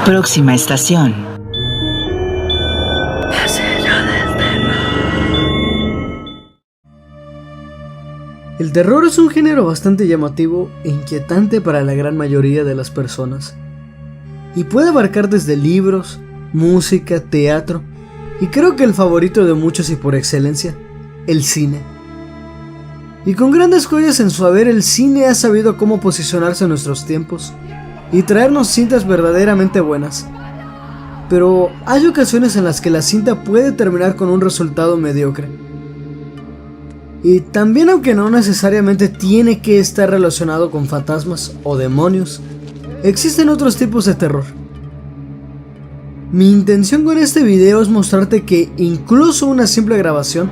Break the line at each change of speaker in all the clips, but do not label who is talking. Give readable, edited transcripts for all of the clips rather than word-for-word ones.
Próxima estación.
El terror es un género bastante llamativo e inquietante para la gran mayoría de las personas, y puede abarcar desde libros, música, teatro, y creo que el favorito de muchos y por excelencia, el cine. Y con grandes joyas en su haber, el cine ha sabido cómo posicionarse en nuestros tiempos y traernos cintas verdaderamente buenas. Pero hay ocasiones en las que la cinta puede terminar con un resultado mediocre. Y también, aunque no necesariamente tiene que estar relacionado con fantasmas o demonios, existen otros tipos de terror. Mi intención con este video es mostrarte que incluso una simple grabación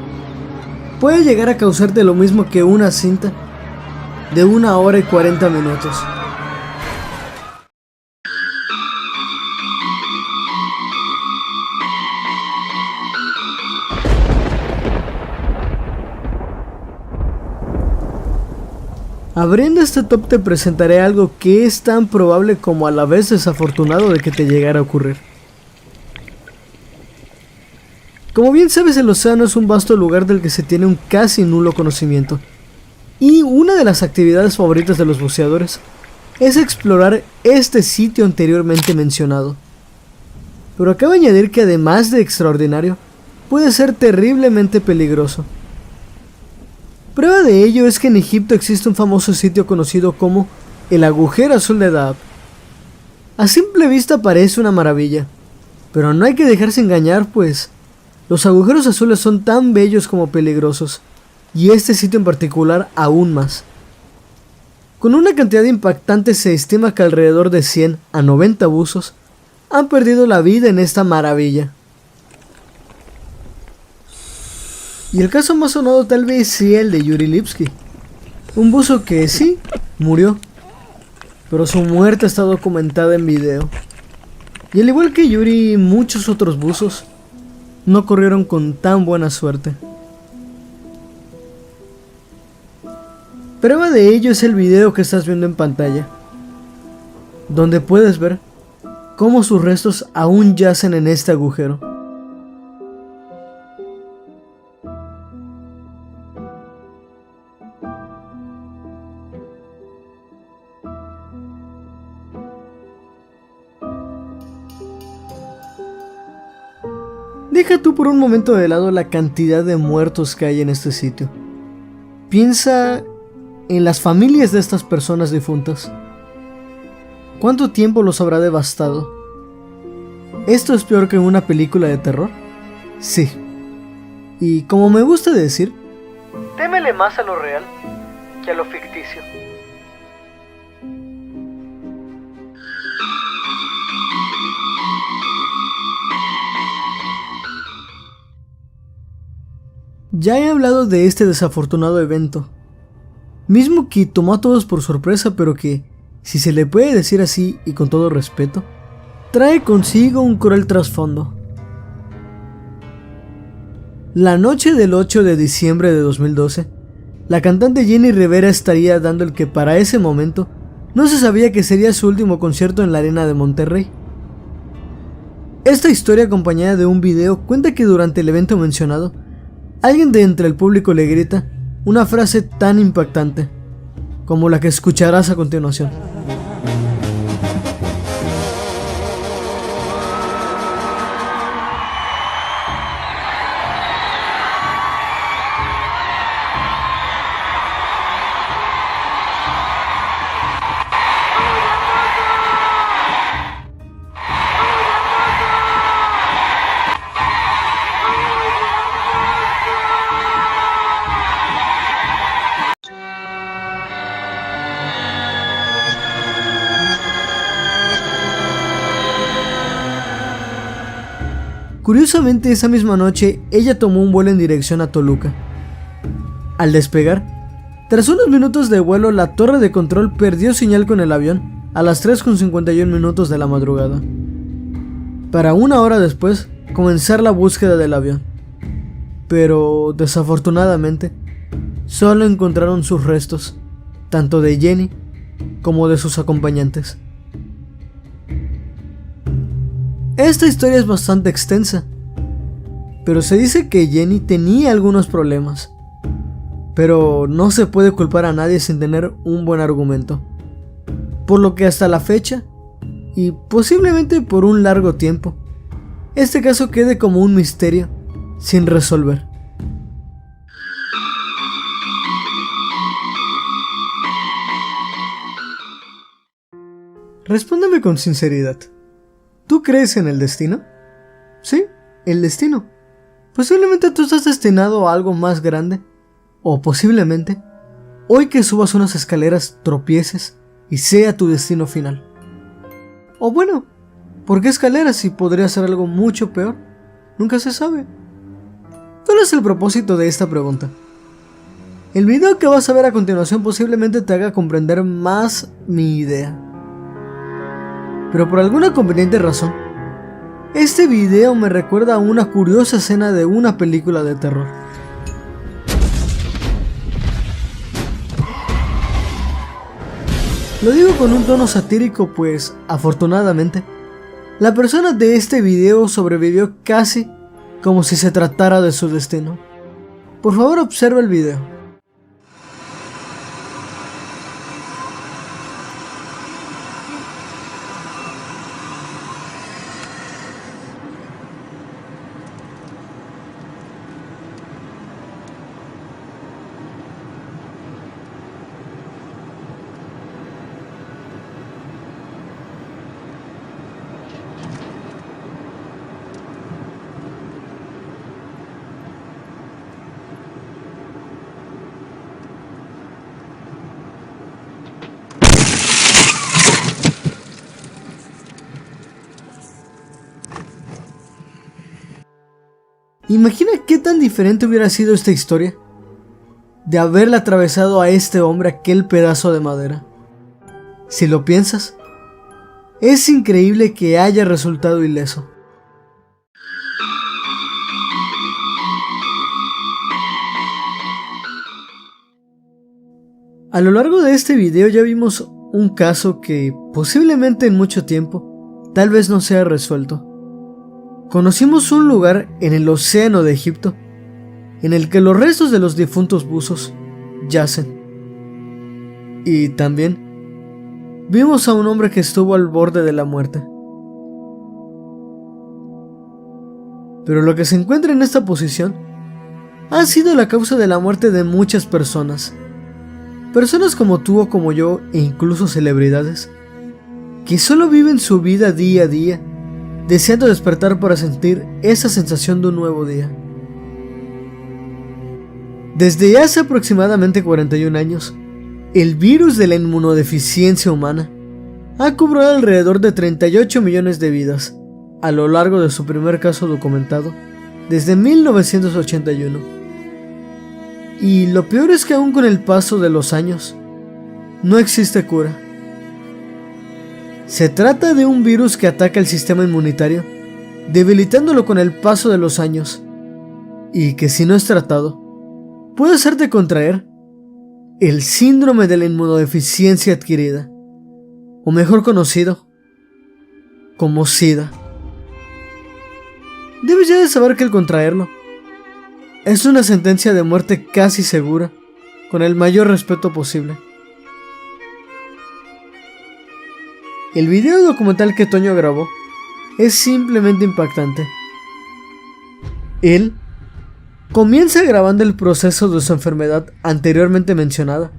puede llegar a causarte lo mismo que una cinta de 1 hora y 40 minutos. Abriendo este top te presentaré algo que es tan probable como a la vez desafortunado de que te llegara a ocurrir. Como bien sabes, el océano es un vasto lugar del que se tiene un casi nulo conocimiento, y una de las actividades favoritas de los buceadores es explorar este sitio anteriormente mencionado. Pero acabo de añadir que además de extraordinario, puede ser terriblemente peligroso. Prueba de ello es que en Egipto existe un famoso sitio conocido como el agujero azul de Dahab. A simple vista parece una maravilla, pero no hay que dejarse engañar, pues los agujeros azules son tan bellos como peligrosos, y este sitio en particular aún más. Con una cantidad impactante se estima que alrededor de 100 a 90 buzos han perdido la vida en esta maravilla. Y el caso más sonado tal vez sea el de Yuri Lipsky, un buzo que sí, murió, pero su muerte está documentada en video. Y al igual que Yuri y muchos otros buzos, no corrieron con tan buena suerte. Prueba de ello es el video que estás viendo en pantalla, donde puedes ver cómo sus restos aún yacen en este agujero. Deja tú por un momento de lado la cantidad de muertos que hay en este sitio. Piensa en las familias de estas personas difuntas. ¿Cuánto tiempo los habrá devastado? ¿Esto es peor que una película de terror? Sí. Y como me gusta decir, témele más a lo real que a lo ficticio. Ya he hablado de este desafortunado evento, mismo que tomó a todos por sorpresa, pero que, si se le puede decir así y con todo respeto, trae consigo un cruel trasfondo. La noche del 8 de diciembre de 2012, la cantante Jenni Rivera estaría dando el que para ese momento no se sabía que sería su último concierto en la Arena de Monterrey. Esta historia, acompañada de un video, cuenta que durante el evento mencionado, alguien de entre el público le grita una frase tan impactante como la que escucharás a continuación. Curiosamente, esa misma noche, ella tomó un vuelo en dirección a Toluca. Al despegar, tras unos minutos de vuelo, la torre de control perdió señal con el avión a las 3:51 minutos de la madrugada, para 1 hora después comenzar la búsqueda del avión. Pero, desafortunadamente, solo encontraron sus restos, tanto de Jenni como de sus acompañantes. Esta historia es bastante extensa, pero se dice que Jenny tenía algunos problemas, pero no se puede culpar a nadie sin tener un buen argumento, por lo que hasta la fecha, y posiblemente por un largo tiempo, este caso quede como un misterio sin resolver. Respóndeme con sinceridad. ¿Tú crees en el destino? Sí, el destino. Posiblemente tú estás destinado a algo más grande. O posiblemente, hoy que subas unas escaleras tropieces y sea tu destino final. O bueno, ¿por qué escaleras si podría ser algo mucho peor? Nunca se sabe. ¿Cuál es el propósito de esta pregunta? El video que vas a ver a continuación posiblemente te haga comprender más mi idea. Pero por alguna conveniente razón, este video me recuerda a una curiosa escena de una película de terror. Lo digo con un tono satírico pues, afortunadamente, la persona de este video sobrevivió casi como si se tratara de su destino. Por favor, observa el video. Imagina qué tan diferente hubiera sido esta historia de haberle atravesado a este hombre aquel pedazo de madera. Si lo piensas, es increíble que haya resultado ileso. A lo largo de este video ya vimos un caso que posiblemente en mucho tiempo tal vez no sea resuelto. Conocimos un lugar en el océano de Egipto en el que los restos de los difuntos buzos yacen. Y también vimos a un hombre que estuvo al borde de la muerte. Pero lo que se encuentra en esta posición ha sido la causa de la muerte de muchas personas. Personas como tú o como yo, e incluso celebridades, que solo viven su vida día a día, deseando despertar para sentir esa sensación de un nuevo día. Desde hace aproximadamente 41 años, el virus de la inmunodeficiencia humana ha cobrado alrededor de 38 millones de vidas a lo largo de su primer caso documentado desde 1981. Y lo peor es que aún con el paso de los años, no existe cura. Se trata de un virus que ataca el sistema inmunitario, debilitándolo con el paso de los años, y que si no es tratado, puede hacerte contraer el síndrome de la inmunodeficiencia adquirida, o mejor conocido como SIDA. Debes ya de saber que el contraerlo es una sentencia de muerte casi segura, con el mayor respeto posible. El video documental que Toño grabó es simplemente impactante. Él comienza grabando el proceso de su enfermedad anteriormente mencionada,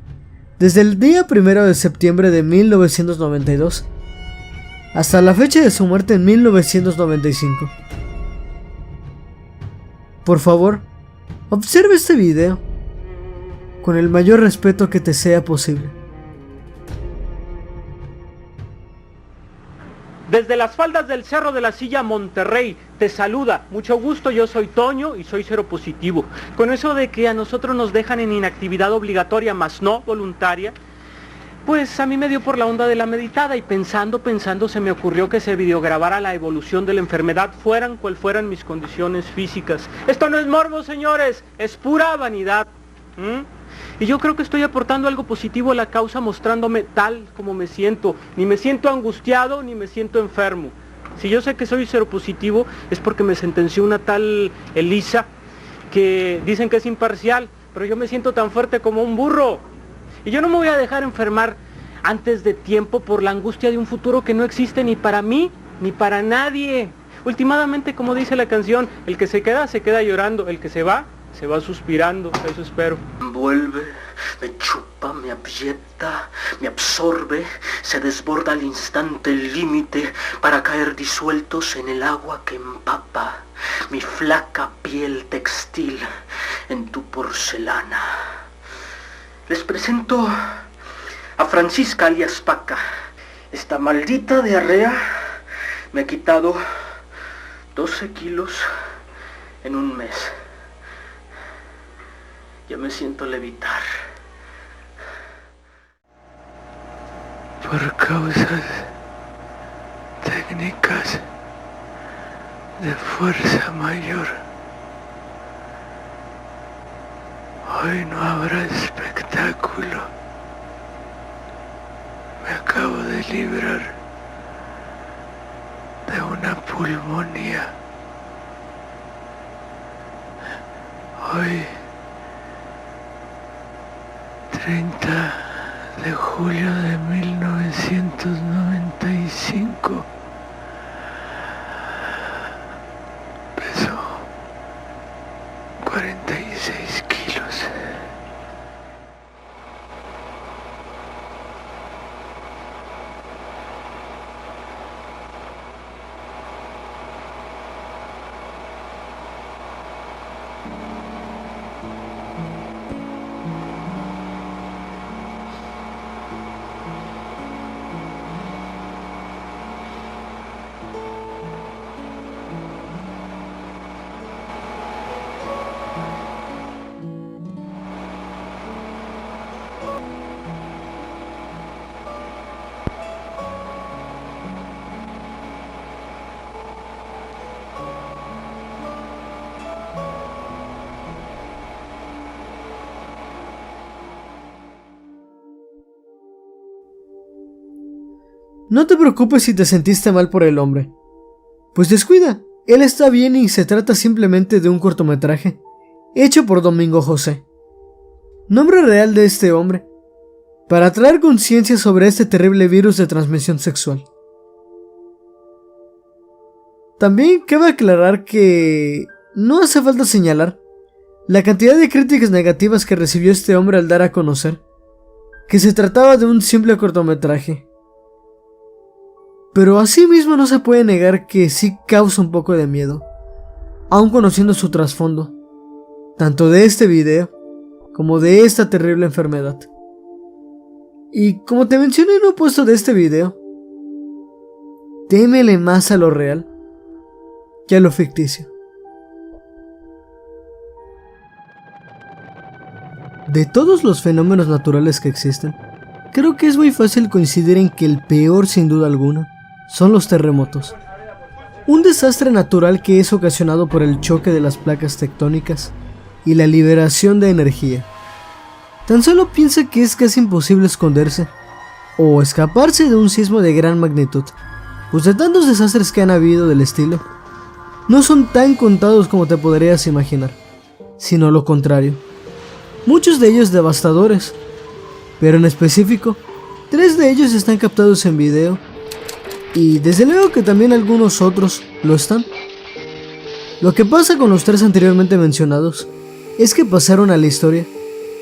desde el día 1 de septiembre de 1992 hasta la fecha de su muerte en 1995. Por favor, observe este video con el mayor respeto que te sea posible.
Desde las faldas del Cerro de la Silla, Monterrey, te saluda. Mucho gusto, yo soy Toño y soy seropositivo. Con eso de que a nosotros nos dejan en inactividad obligatoria, más no voluntaria, pues a mí me dio por la onda de la meditada y pensando se me ocurrió que se videograbara la evolución de la enfermedad, fueran cual fueran mis condiciones físicas. Esto no es morbo, señores, es pura vanidad. Y yo creo que estoy aportando algo positivo a la causa mostrándome tal como me siento. Ni me siento angustiado, ni me siento enfermo. Si yo sé que soy seropositivo es porque me sentenció una tal Elisa, que dicen que es imparcial, pero yo me siento tan fuerte como un burro. Y yo no me voy a dejar enfermar antes de tiempo por la angustia de un futuro que no existe ni para mí, ni para nadie. Últimamente, como dice la canción, el que se queda llorando, el que se va suspirando, eso espero.
Envuelve, me chupa, me aprieta, me absorbe, se desborda al instante el límite para caer disueltos en el agua que empapa mi flaca piel textil en tu porcelana. Les presento a Francisca alias Paca. Esta maldita diarrea me ha quitado 12 kilos en un mes. Ya me siento levitar.
Por causas técnicas de fuerza mayor, hoy no habrá espectáculo. Me acabo de librar de una pulmonía. Hoy, 30 de julio de 1995, peso 46 kilos.
No te preocupes si te sentiste mal por el hombre, pues descuida, él está bien y se trata simplemente de un cortometraje hecho por Domingo José, nombre real de este hombre, para traer conciencia sobre este terrible virus de transmisión sexual. También cabe aclarar que no hace falta señalar la cantidad de críticas negativas que recibió este hombre al dar a conocer que se trataba de un simple cortometraje. Pero asimismo no se puede negar que sí causa un poco de miedo, aun conociendo su trasfondo, tanto de este video como de esta terrible enfermedad. Y como te mencioné en un puesto de este video, témele más a lo real que a lo ficticio. De todos los fenómenos naturales que existen, creo que es muy fácil coincidir en que el peor, sin duda alguna, son los terremotos. Un desastre natural que es ocasionado por el choque de las placas tectónicas y la liberación de energía. Tan solo piensa que es casi imposible esconderse o escaparse de un sismo de gran magnitud, pues de tantos desastres que han habido del estilo, no son tan contados como te podrías imaginar, sino lo contrario. Muchos de ellos devastadores, pero en específico, 3 de ellos están captados en video, y desde luego que también algunos otros lo están. Lo que pasa con los 3 anteriormente mencionados es que pasaron a la historia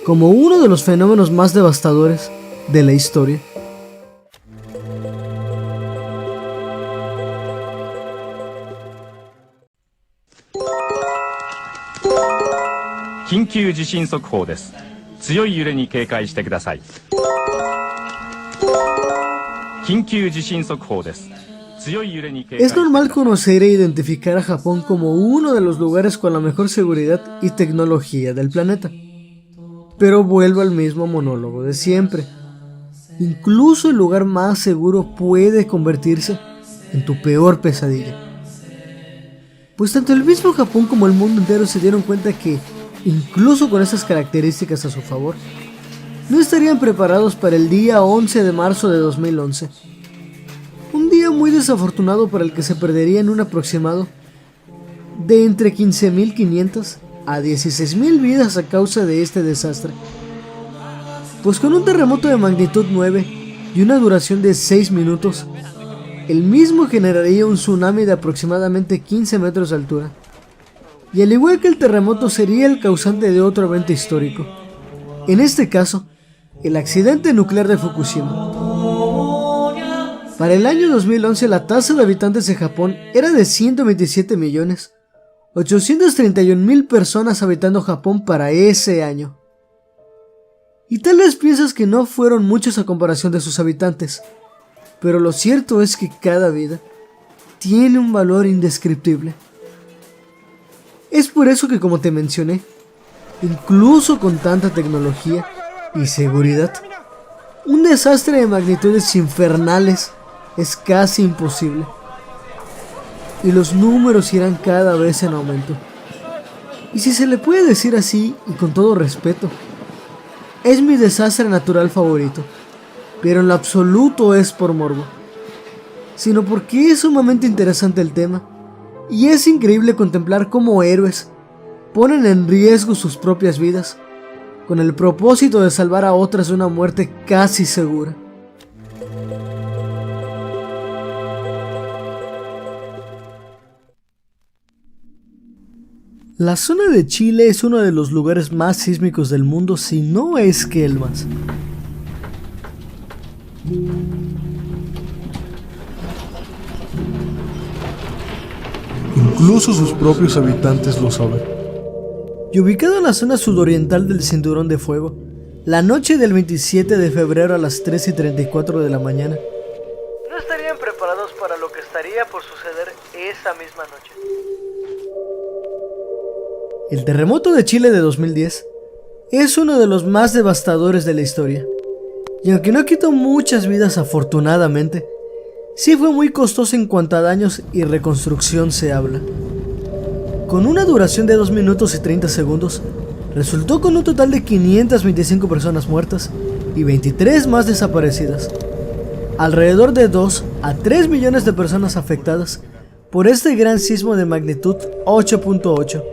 como uno de los fenómenos más devastadores de la historia. Es normal conocer e identificar a Japón como uno de los lugares con la mejor seguridad y tecnología del planeta. Pero vuelvo al mismo monólogo de siempre. Incluso el lugar más seguro puede convertirse en tu peor pesadilla. Pues tanto el mismo Japón como el mundo entero se dieron cuenta que, incluso con esas características a su favor, no estarían preparados para el día 11 de marzo de 2011. Un día muy desafortunado para el que se perdería en un aproximado de entre 15.500 a 16.000 vidas a causa de este desastre. Pues con un terremoto de magnitud 9 y una duración de 6 minutos, el mismo generaría un tsunami de aproximadamente 15 metros de altura. Y al igual que el terremoto sería el causante de otro evento histórico, en este caso, el accidente nuclear de Fukushima. Para el año 2011 la tasa de habitantes de Japón era de 127.831.000 personas habitando Japón para ese año. Y tal vez piensas que no fueron muchos a comparación de sus habitantes, pero lo cierto es que cada vida tiene un valor indescriptible. Es por eso que, como te mencioné, incluso con tanta tecnología y seguridad, un desastre de magnitudes infernales es casi imposible. Y los números irán cada vez en aumento. Y si se le puede decir así, y con todo respeto, es mi desastre natural favorito, pero en lo absoluto es por morbo, sino porque es sumamente interesante el tema, y es increíble contemplar cómo héroes ponen en riesgo sus propias vidas, con el propósito de salvar a otras de una muerte casi segura. La zona de Chile es uno de los lugares más sísmicos del mundo, si no es que el más.
Incluso sus propios habitantes lo saben.
Y ubicado en la zona sudoriental del Cinturón de Fuego, la noche del 27 de febrero a las 3:34 de la mañana, no estarían preparados para lo que estaría por suceder esa misma noche. El terremoto de Chile de 2010 es uno de los más devastadores de la historia, y aunque no quitó muchas vidas afortunadamente, sí fue muy costoso en cuanto a daños y reconstrucción se habla. Con una duración de 2 minutos y 30 segundos, resultó con un total de 525 personas muertas y 23 más desaparecidas. Alrededor de 2 a 3 millones de personas afectadas por este gran sismo de magnitud 8.8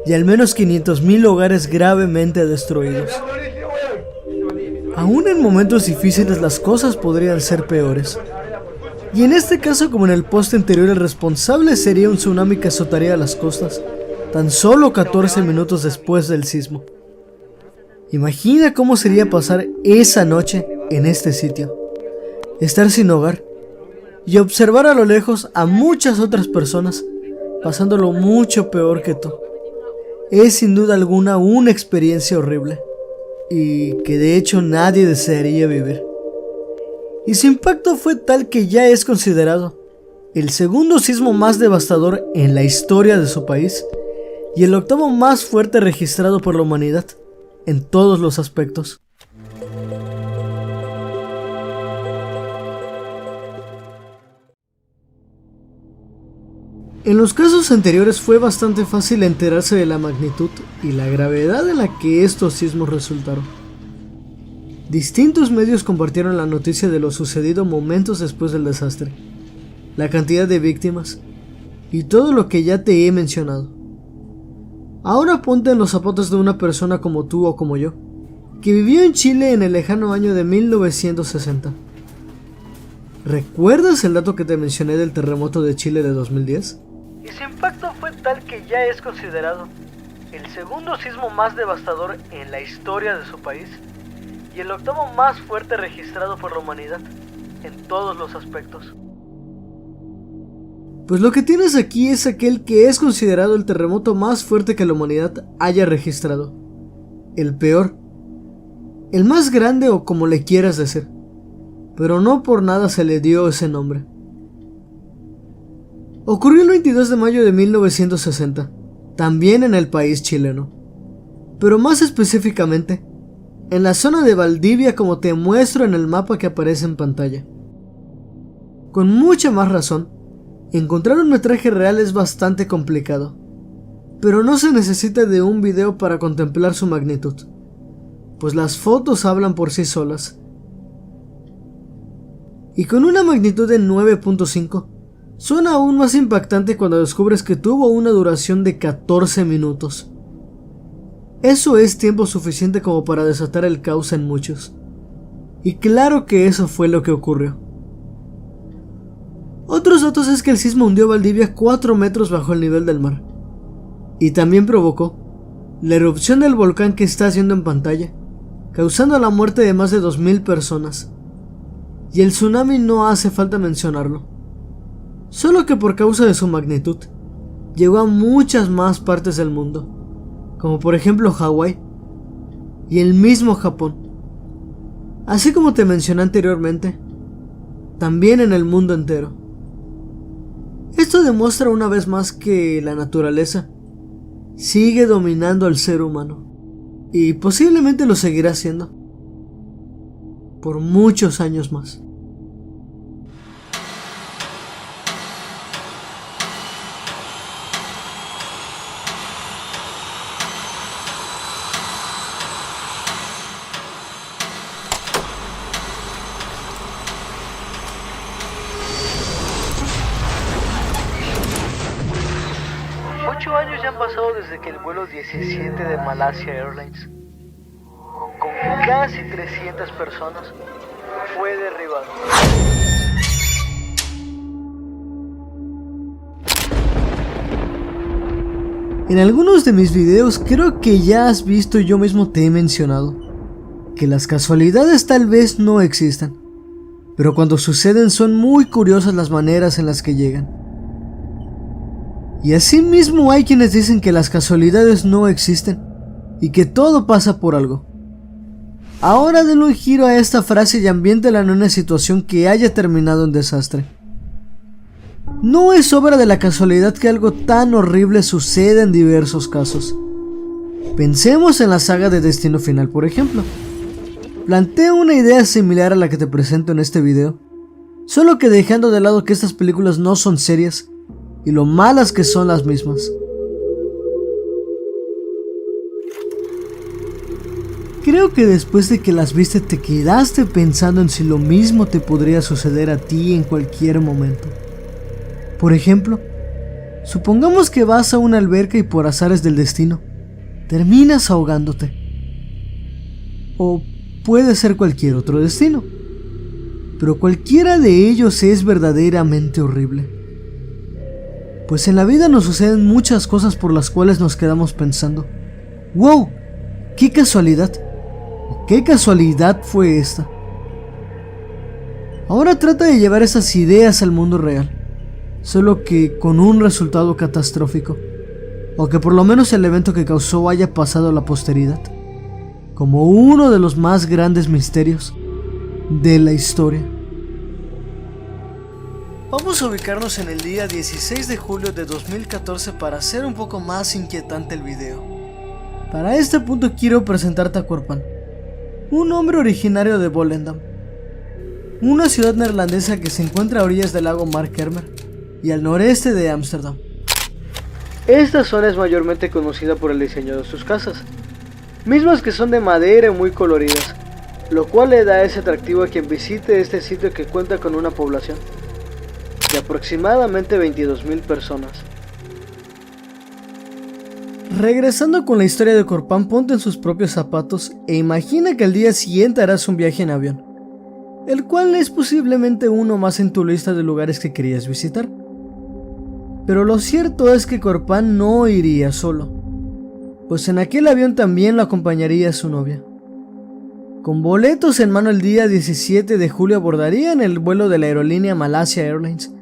y al menos 500.000 hogares gravemente destruidos. Aún en momentos difíciles las cosas podrían ser peores. Y en este caso, como en el post anterior, el responsable sería un tsunami que azotaría las costas tan solo 14 minutos después del sismo. Imagina cómo sería pasar esa noche en este sitio, estar sin hogar y observar a lo lejos a muchas otras personas pasándolo mucho peor que tú. Es sin duda alguna una experiencia horrible y que de hecho nadie desearía vivir. Y su impacto fue tal que ya es considerado el segundo sismo más devastador en la historia de su país y el octavo más fuerte registrado por la humanidad en todos los aspectos. En los casos anteriores fue bastante fácil enterarse de la magnitud y la gravedad en la que estos sismos resultaron. Distintos medios compartieron la noticia de lo sucedido momentos después del desastre, la cantidad de víctimas y todo lo que ya te he mencionado. Ahora ponte en los zapatos de una persona como tú o como yo, que vivió en Chile en el lejano año de 1960. ¿Recuerdas el dato que te mencioné del terremoto de Chile de 2010? Y su impacto fue tal que ya es considerado el segundo sismo más devastador en la historia de su país y el octavo más fuerte registrado por la humanidad en todos los aspectos. Pues lo que tienes aquí es aquel que es considerado el terremoto más fuerte que la humanidad haya registrado. El peor, el más grande o como le quieras decir, pero no por nada se le dio ese nombre. Ocurrió el 22 de mayo de 1960, también en el país chileno, pero más específicamente en la zona de Valdivia, como te muestro en el mapa que aparece en pantalla. Con mucha más razón, encontrar un metraje real es bastante complicado, pero no se necesita de un video para contemplar su magnitud, pues las fotos hablan por sí solas. y con una magnitud de 9.5, suena aún más impactante cuando descubres que tuvo una duración de 14 minutos. Eso es tiempo suficiente como para desatar el caos en muchos. Y claro que eso fue lo que ocurrió. Otros datos es que el sismo hundió Valdivia 4 metros bajo el nivel del mar. Y también provocó la erupción del volcán que estás viendo en pantalla, causando la muerte de más de 2000 personas. Y el tsunami no hace falta mencionarlo. Solo que por causa de su magnitud, llegó a muchas más partes del mundo, como por ejemplo Hawái y el mismo Japón. Así como te mencioné anteriormente, también en el mundo entero. Esto demuestra una vez más que la naturaleza sigue dominando al ser humano, y posiblemente lo seguirá haciendo por muchos años más.
Años ya han pasado desde que el vuelo 17 de Malaysia Airlines, con casi 300 personas, fue derribado.
En algunos de mis videos creo que ya has visto y yo mismo te he mencionado que las casualidades tal vez no existan, pero cuando suceden son muy curiosas las maneras en las que llegan. Y asimismo hay quienes dicen que las casualidades no existen y que todo pasa por algo. Ahora denle un giro a esta frase y ambiéntela en una situación que haya terminado en desastre. No es obra de la casualidad que algo tan horrible suceda en diversos casos. Pensemos en la saga de Destino Final, por ejemplo. Planteo una idea similar a la que te presento en este video, solo que dejando de lado que estas películas no son serias y lo malas que son las mismas. Creo que después de que las viste te quedaste pensando en si lo mismo te podría suceder a ti en cualquier momento. Por ejemplo, supongamos que vas a una alberca y por azares del destino terminas ahogándote. O puede ser cualquier otro destino, pero cualquiera de ellos es verdaderamente horrible. Pues en la vida nos suceden muchas cosas por las cuales nos quedamos pensando: ¡wow! ¡Qué casualidad! ¿Qué casualidad fue esta? Ahora trata de llevar esas ideas al mundo real, solo que con un resultado catastrófico, o que por lo menos el evento que causó haya pasado a la posteridad, como uno de los más grandes misterios de la historia. Vamos a ubicarnos en el día 16 de julio de 2014 para hacer un poco más inquietante el video. Para este punto quiero presentarte a Korpan, un hombre originario de Volendam, una ciudad neerlandesa que se encuentra a orillas del lago Markermer y al noreste de Ámsterdam. Esta zona es mayormente conocida por el diseño de sus casas, mismas que son de madera y muy coloridas, lo cual le da ese atractivo a quien visite este sitio que cuenta con una población de aproximadamente 22,000 personas. Regresando con la historia de Korpan, ponte en sus propios zapatos e imagina que al día siguiente harás un viaje en avión, el cual es posiblemente uno más en tu lista de lugares que querías visitar. Pero lo cierto es que Korpan no iría solo, pues en aquel avión también lo acompañaría su novia. Con boletos en mano el día 17 de julio abordarían el vuelo de la aerolínea Malaysia Airlines,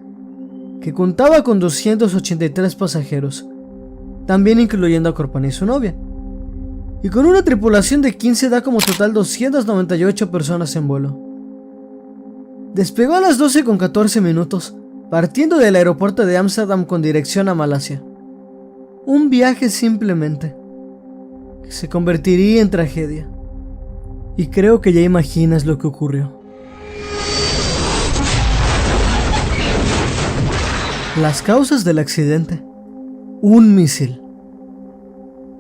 que contaba con 283 pasajeros, también incluyendo a Korpan y su novia, y con una tripulación de 15 da como total 298 personas en vuelo. Despegó a las 12:14, partiendo del aeropuerto de Ámsterdam con dirección a Malasia. Un viaje simplemente que se convertiría en tragedia. Y creo que ya imaginas lo que ocurrió. Las causas del accidente: un misil.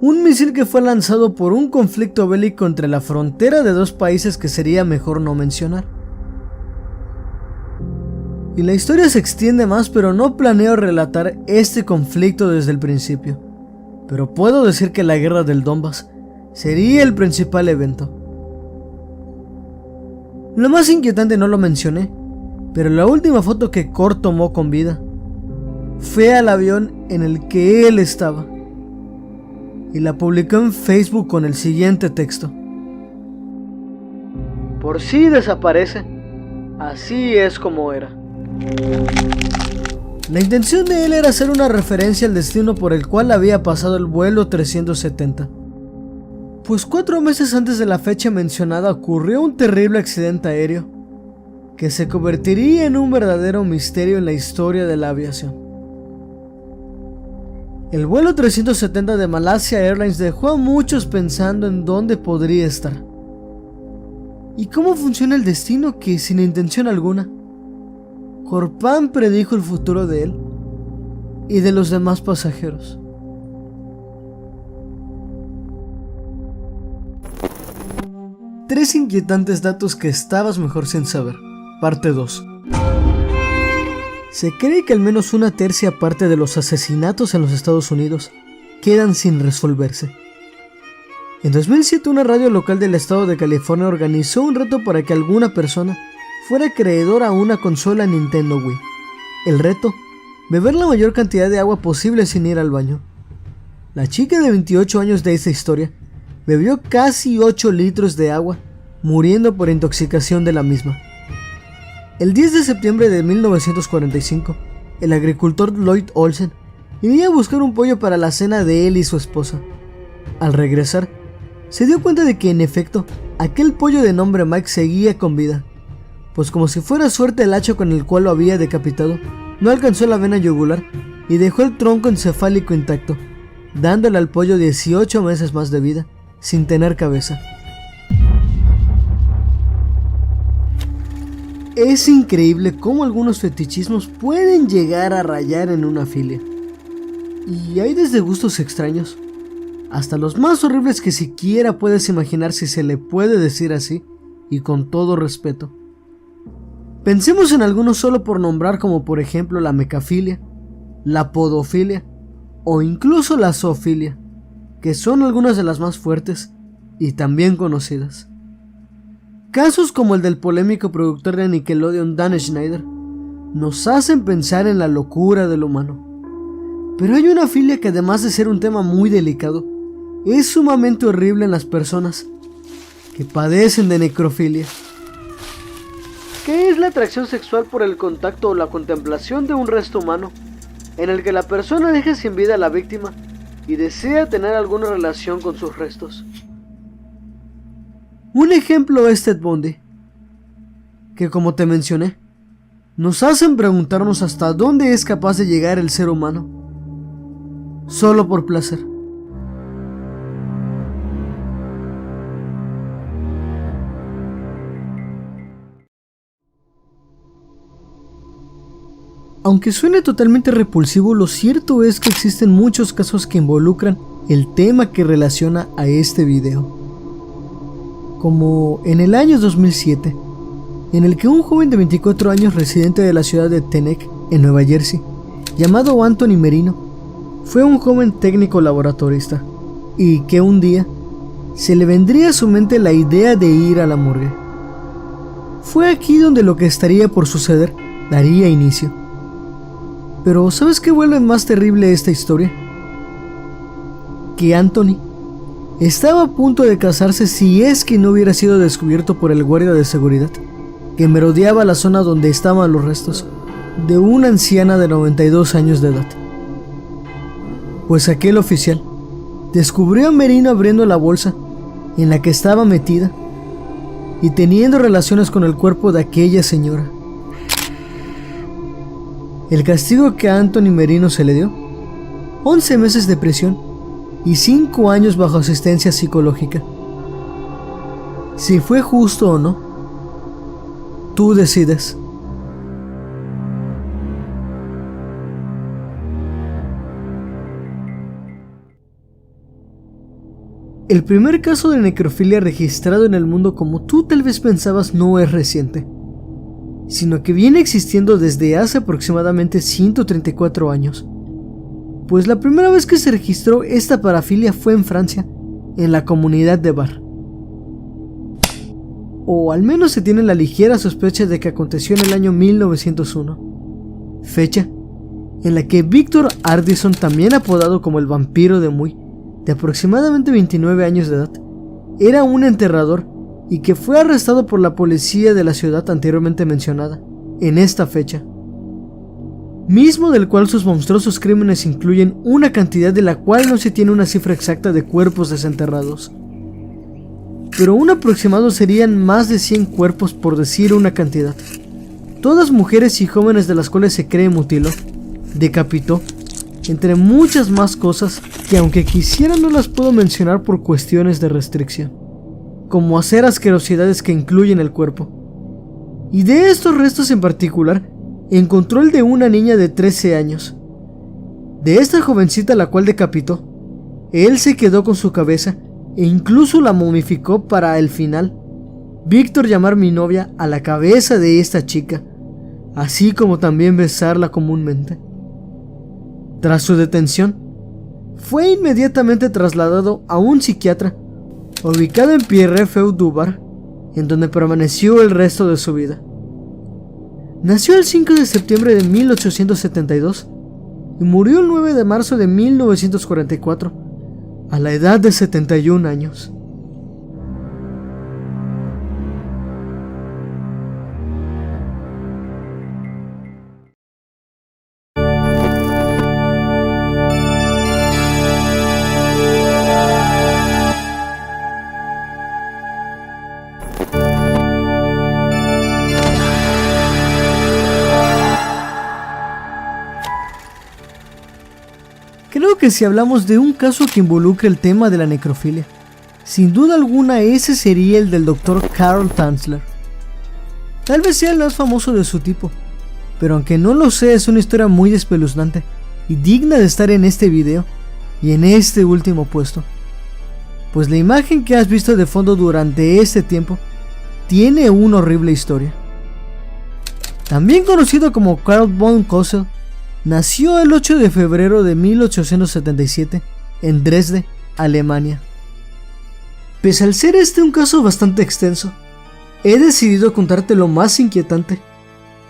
Un misil que fue lanzado por un conflicto bélico entre la frontera de dos países que sería mejor no mencionar. Y la historia se extiende más, pero no planeo relatar este conflicto desde el principio. Pero puedo decir que la guerra del Donbass sería el principal evento. Lo más inquietante no lo mencioné, pero la última foto que Kurt tomó con vida fue al avión en el que él estaba, y la publicó en Facebook con el siguiente texto: por si desaparece, así es como era. La intención de él era hacer una referencia al destino por el cual había pasado el vuelo 370. Pues 4 meses antes de la fecha mencionada ocurrió un terrible accidente aéreo que se convertiría en un verdadero misterio en la historia de la aviación. El vuelo 370 de Malaysia Airlines dejó a muchos pensando en dónde podría estar. ¿Y cómo funciona el destino que, sin intención alguna, Korpan predijo el futuro de él y de los demás pasajeros? Tres inquietantes datos que estabas mejor sin saber. Parte 2. Se cree que al menos una tercia parte de los asesinatos en los Estados Unidos quedan sin resolverse. En 2007, una radio local del estado de California organizó un reto para que alguna persona fuera acreedora a una consola Nintendo Wii. El reto: beber la mayor cantidad de agua posible sin ir al baño. La chica de 28 años de esta historia bebió casi 8 litros de agua, muriendo por intoxicación de la misma. El 10 de septiembre de 1945, el agricultor Lloyd Olsen iría a buscar un pollo para la cena de él y su esposa. Al regresar, se dio cuenta de que, en efecto, aquel pollo de nombre Mike seguía con vida, pues como si fuera suerte el hacha con el cual lo había decapitado no alcanzó la vena yugular y dejó el tronco encefálico intacto, dándole al pollo 18 meses más de vida, sin tener cabeza. Es increíble cómo algunos fetichismos pueden llegar a rayar en una filia. Y hay desde gustos extraños hasta los más horribles que siquiera puedes imaginar, si se le puede decir así, y con todo respeto. Pensemos en algunos solo por nombrar, como por ejemplo la mecafilia, la podofilia o incluso la zoofilia, que son algunas de las más fuertes y también conocidas. Casos como el del polémico productor de Nickelodeon Dan Schneider nos hacen pensar en la locura del humano. Pero hay una filia que, además de ser un tema muy delicado, es sumamente horrible en las personas que padecen de necrofilia. ¿Qué es la atracción sexual por el contacto o la contemplación de un resto humano en el que la persona deja sin vida a la víctima y desea tener alguna relación con sus restos? Un ejemplo es Ted Bundy, que, como te mencioné, nos hacen preguntarnos hasta dónde es capaz de llegar el ser humano, solo por placer. Aunque suene totalmente repulsivo, lo cierto es que existen muchos casos que involucran el tema que relaciona a este video. Como en el año 2007, en el que un joven de 24 años residente de la ciudad de Teaneck, en Nueva Jersey, llamado Anthony Merino, fue un joven técnico laboratorista, y que un día se le vendría a su mente la idea de ir a la morgue. Fue aquí donde lo que estaría por suceder daría inicio. Pero ¿sabes qué vuelve más terrible esta historia? Que Anthony estaba a punto de casarse si es que no hubiera sido descubierto por el guardia de seguridad que merodeaba la zona donde estaban los restos de una anciana de 92 años de edad. Pues aquel oficial descubrió a Merino abriendo la bolsa en la que estaba metida y teniendo relaciones con el cuerpo de aquella señora. El castigo que a Anthony Merino se le dio: 11 meses de prisión y 5 años bajo asistencia psicológica. Si fue justo o no, tú decides. El primer caso de necrofilia registrado en el mundo, como tú tal vez pensabas, no es reciente. sino que viene existiendo desde hace aproximadamente 134 años. Pues la primera vez que se registró esta parafilia fue en Francia, en la comunidad de Var. O al menos se tiene la ligera sospecha de que aconteció en el año 1901, fecha en la que Victor Ardison, también apodado como el vampiro de Muy, de aproximadamente 29 años de edad, era un enterrador y que fue arrestado por la policía de la ciudad anteriormente mencionada, en esta fecha, mismo del cual sus monstruosos crímenes incluyen una cantidad de la cual no se tiene una cifra exacta de cuerpos desenterrados, pero un aproximado serían más de 100 cuerpos, por decir una cantidad, todas mujeres y jóvenes de las cuales se cree mutiló, decapitó, entre muchas más cosas que aunque quisiera no las puedo mencionar por cuestiones de restricción, como hacer asquerosidades que incluyen el cuerpo. Y de estos restos en particular, encontró el de una niña de 13 años. De esta jovencita la cual decapitó, él se quedó con su cabeza e incluso la momificó para el final, Víctor llamar mi novia a la cabeza de esta chica, así como también besarla comúnmente. Tras su detención, fue inmediatamente trasladado a un psiquiatra ubicado en Pierrefeu-du-Var, en donde permaneció el resto de su vida. Nació el 5 de septiembre de 1872 y murió el 9 de marzo de 1944, a la edad de 71 años. Creo que si hablamos de un caso que involucra el tema de la necrofilia, sin duda alguna ese sería el del Dr. Carl Tanzler. Tal vez sea el más famoso de su tipo, pero aunque no lo sea, es una historia muy espeluznante y digna de estar en este video y en este último puesto, pues la imagen que has visto de fondo durante este tiempo tiene una horrible historia. También conocido como Carl von Cosel, nació el 8 de febrero de 1877 en Dresde, Alemania. Pese al ser este un caso bastante extenso, he decidido contarte lo más inquietante,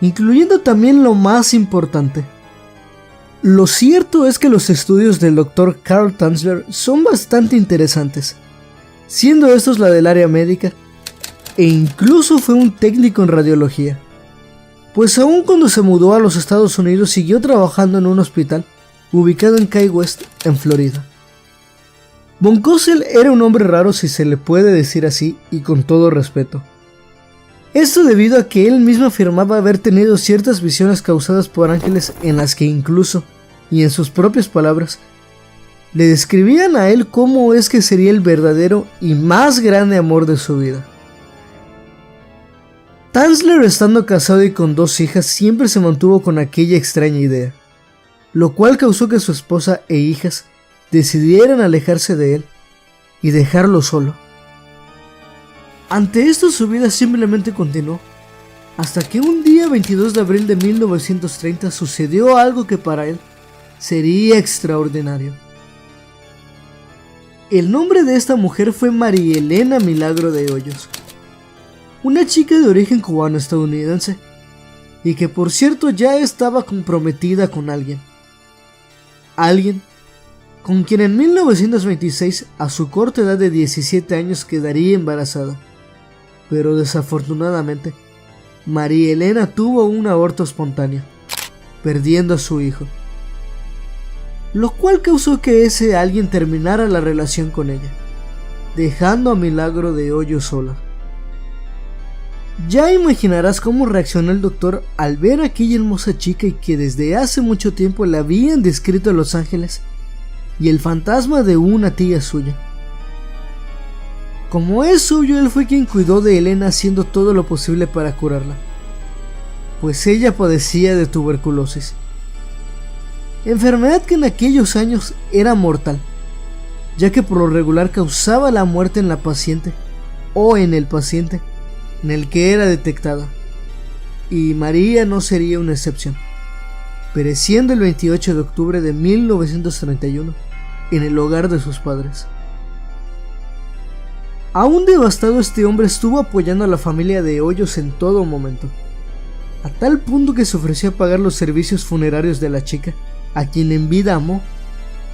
incluyendo también lo más importante. Lo cierto es que los estudios del Dr. Carl Tanzler son bastante interesantes, siendo estos la del área médica, e incluso fue un técnico en radiología. Pues aún cuando se mudó a los Estados Unidos siguió trabajando en un hospital ubicado en Key West, en Florida. Von Cosel era un hombre raro, si se le puede decir así, y con todo respeto. Esto debido a que él mismo afirmaba haber tenido ciertas visiones causadas por ángeles en las que incluso, y en sus propias palabras, le describían a él cómo es que sería el verdadero y más grande amor de su vida. Tanzler, estando casado y con 2 hijas, siempre se mantuvo con aquella extraña idea, lo cual causó que su esposa e hijas decidieran alejarse de él y dejarlo solo. Ante esto, su vida simplemente continuó, hasta que un día 22 de abril de 1930 sucedió algo que para él sería extraordinario. El nombre de esta mujer fue María Elena Milagro de Hoyos, una chica de origen cubano-estadounidense, y que por cierto ya estaba comprometida con alguien con quien en 1926, a su corta edad de 17 años, quedaría embarazada, pero desafortunadamente María Elena tuvo un aborto espontáneo, perdiendo a su hijo, lo cual causó que ese alguien terminara la relación con ella, dejando a Milagro de Hoyos sola. Ya imaginarás cómo reaccionó el doctor al ver a aquella hermosa chica y que desde hace mucho tiempo le habían descrito a los ángeles y el fantasma de una tía suya. Como es suyo, él fue quien cuidó de Elena, haciendo todo lo posible para curarla, pues ella padecía de tuberculosis, enfermedad que en aquellos años era mortal, ya que por lo regular causaba la muerte en la paciente o en el paciente en el que era detectada. y María no sería una excepción, pereciendo el 28 de octubre de 1931 en el hogar de sus padres. Aún devastado, este hombre estuvo apoyando a la familia de Hoyos en todo momento, a tal punto que se ofreció a pagar los servicios funerarios de la chica, a quien en vida amó,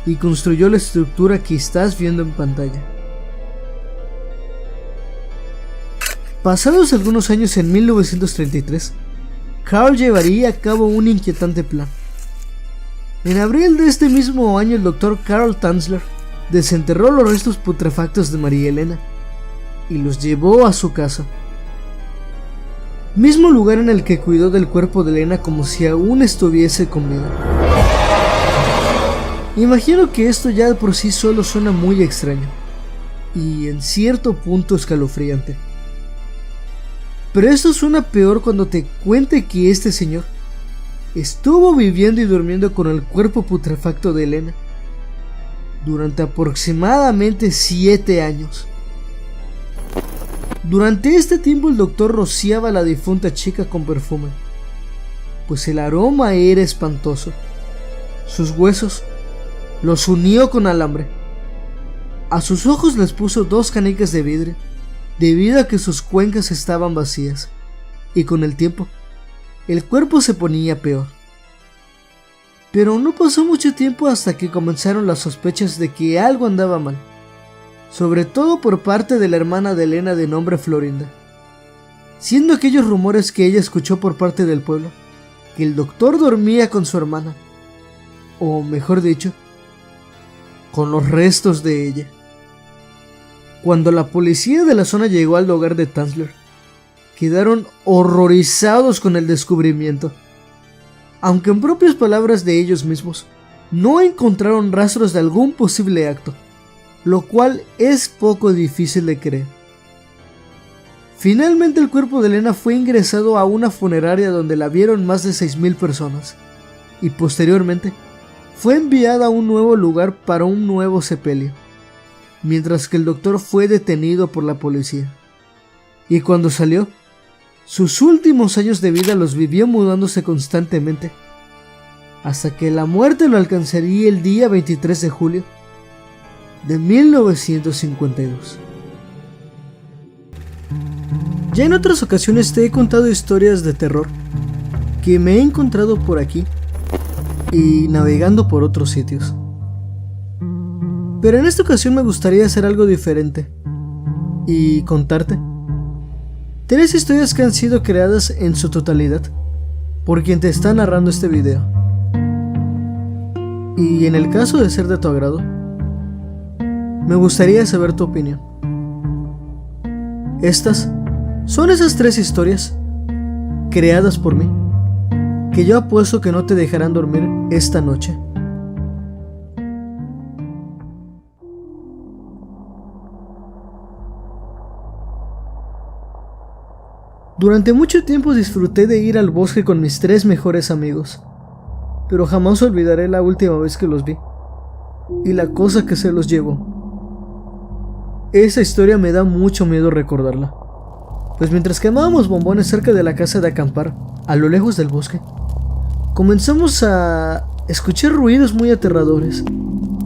y construyó la estructura que estás viendo en pantalla. Pasados algunos años, en 1933, Carl llevaría a cabo un inquietante plan. En abril de este mismo año, el doctor Carl Tanzler desenterró los restos putrefactos de María Elena y los llevó a su casa, mismo lugar en el que cuidó del cuerpo de Elena como si aún estuviese con vida. Imagino que esto ya por sí solo suena muy extraño y en cierto punto escalofriante, pero esto suena peor cuando te cuente que este señor estuvo viviendo y durmiendo con el cuerpo putrefacto de Elena durante aproximadamente 7 años. Durante este tiempo el doctor rociaba a la difunta chica con perfume, pues el aroma era espantoso. Sus huesos los unió con alambre. A sus ojos les puso 2 canicas de vidrio, debido a que sus cuencas estaban vacías, y con el tiempo el cuerpo se ponía peor. Pero no pasó mucho tiempo hasta que comenzaron las sospechas de que algo andaba mal, sobre todo por parte de la hermana de Elena de nombre Florinda, siendo aquellos rumores que ella escuchó por parte del pueblo, que el doctor dormía con su hermana, o mejor dicho, con los restos de ella. Cuando la policía de la zona llegó al hogar de Tanzler, quedaron horrorizados con el descubrimiento, aunque en propias palabras de ellos mismos, no encontraron rastros de algún posible acto, lo cual es poco difícil de creer. Finalmente el cuerpo de Elena fue ingresado a una funeraria donde la vieron más de 6,000 personas, y posteriormente fue enviada a un nuevo lugar para un nuevo sepelio, mientras que el doctor fue detenido por la policía. Y cuando salió, sus últimos años de vida los vivió mudándose constantemente, hasta que la muerte lo alcanzaría el día 23 de julio de 1952. Ya en otras ocasiones te he contado historias de terror que me he encontrado por aquí y navegando por otros sitios. Pero en esta ocasión me gustaría hacer algo diferente y contarte 3 historias que han sido creadas en su totalidad por quien te está narrando este video. Y en el caso de ser de tu agrado, me gustaría saber tu opinión. Estas son esas 3 historias creadas por mí que yo apuesto que no te dejarán dormir esta noche. Durante mucho tiempo disfruté de ir al bosque con mis 3 mejores amigos, pero jamás olvidaré la última vez que los vi y la cosa que se los llevó. Esa historia me da mucho miedo recordarla, pues mientras quemábamos bombones cerca de la casa de acampar, a lo lejos del bosque, comenzamos a escuchar ruidos muy aterradores,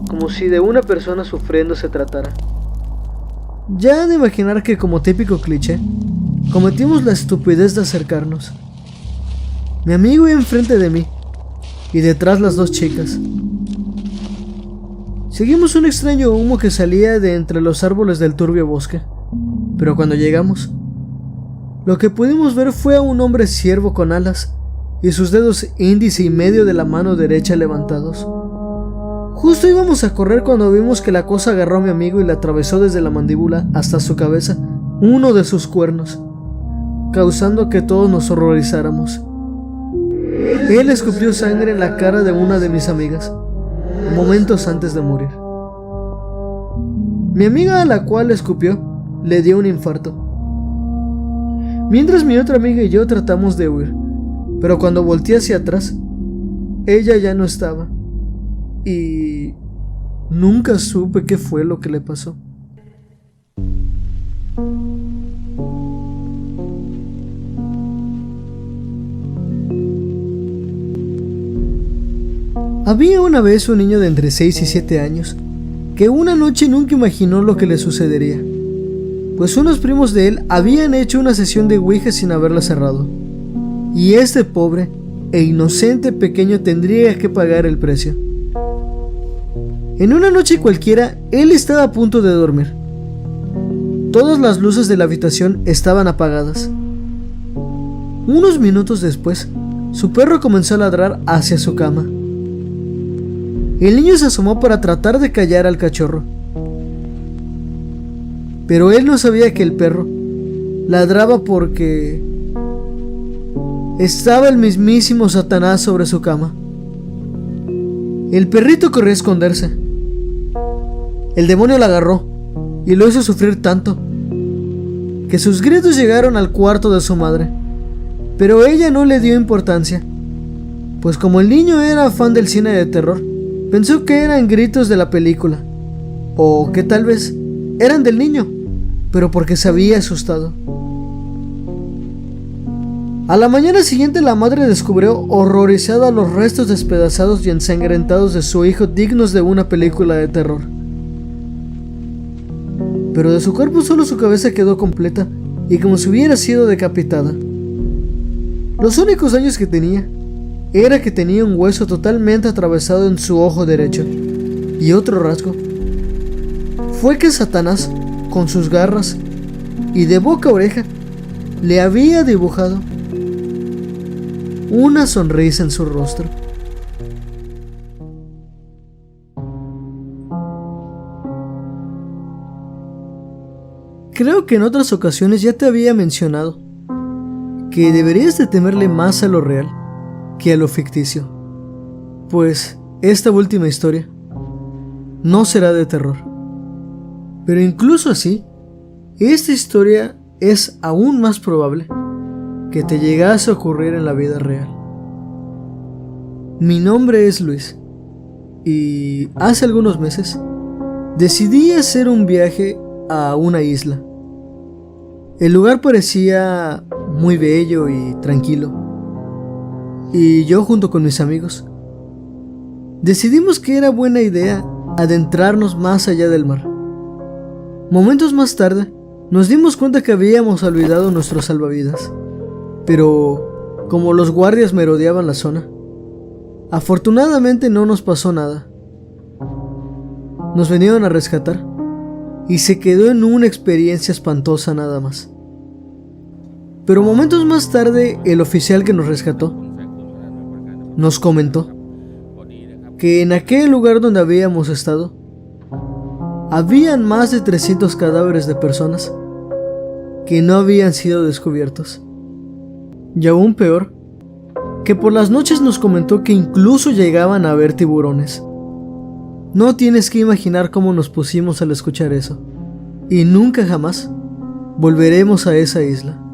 como si de una persona sufriendo se tratara. Ya han de imaginar que, como típico cliché, cometimos la estupidez de acercarnos. Mi amigo iba enfrente de mí y detrás las 2 chicas. Seguimos un extraño humo que salía de entre los árboles del turbio bosque, pero cuando llegamos, lo que pudimos ver fue a un hombre ciervo con alas y sus dedos índice y medio de la mano derecha levantados. Justo íbamos a correr cuando vimos que la cosa agarró a mi amigo y le atravesó desde la mandíbula hasta su cabeza uno de sus cuernos, causando que todos nos horrorizáramos. Él escupió sangre en la cara de una de mis amigas, momentos antes de morir. Mi amiga, a la cual escupió, le dio un infarto, mientras mi otra amiga y yo tratamos de huir, pero cuando volteé hacia atrás, ella ya no estaba, y nunca supe qué fue lo que le pasó. Había una vez un niño de entre 6 y 7 años que una noche nunca imaginó lo que le sucedería, pues unos primos de él habían hecho una sesión de Ouija sin haberla cerrado, y este pobre e inocente pequeño tendría que pagar el precio. En una noche cualquiera, él estaba a punto de dormir. Todas las luces de la habitación estaban apagadas. Unos minutos después, su perro comenzó a ladrar hacia su cama. El niño se asomó para tratar de callar al cachorro, pero él no sabía que el perro ladraba porque estaba el mismísimo Satanás sobre su cama. El perrito corrió a esconderse. El demonio la agarró y lo hizo sufrir tanto que sus gritos llegaron al cuarto de su madre, pero ella no le dio importancia, pues como el niño era fan del cine de terror, pensó que eran gritos de la película, o que tal vez eran del niño, pero porque se había asustado. A la mañana siguiente la madre descubrió horrorizada los restos despedazados y ensangrentados de su hijo, dignos de una película de terror. Pero de su cuerpo solo su cabeza quedó completa y como si hubiera sido decapitada. Los únicos daños que tenía era que tenía un hueso totalmente atravesado en su ojo derecho, y otro rasgo fue que Satanás, con sus garras y de boca a oreja, le había dibujado una sonrisa en su rostro. Creo que en otras ocasiones ya te había mencionado que deberías de temerle más a lo real que a lo ficticio, pues esta última historia no será de terror. Pero incluso así, esta historia es aún más probable que te llegase a ocurrir en la vida real. Mi nombre es Luis y hace algunos meses decidí hacer un viaje a una isla. El lugar parecía muy bello y tranquilo, y yo junto con mis amigos decidimos que era buena idea adentrarnos más allá del mar. Momentos más tarde nos dimos cuenta que habíamos olvidado nuestros salvavidas, pero como los guardias merodeaban la zona, afortunadamente no nos pasó nada. Nos vinieron a rescatar y se quedó en una experiencia espantosa nada más. Pero momentos más tarde, el oficial que nos rescató nos comentó que en aquel lugar donde habíamos estado habían más de 300 cadáveres de personas que no habían sido descubiertos. Y aún peor, que por las noches nos comentó que incluso llegaban a haber tiburones. No tienes que imaginar cómo nos pusimos al escuchar eso, y nunca jamás volveremos a esa isla.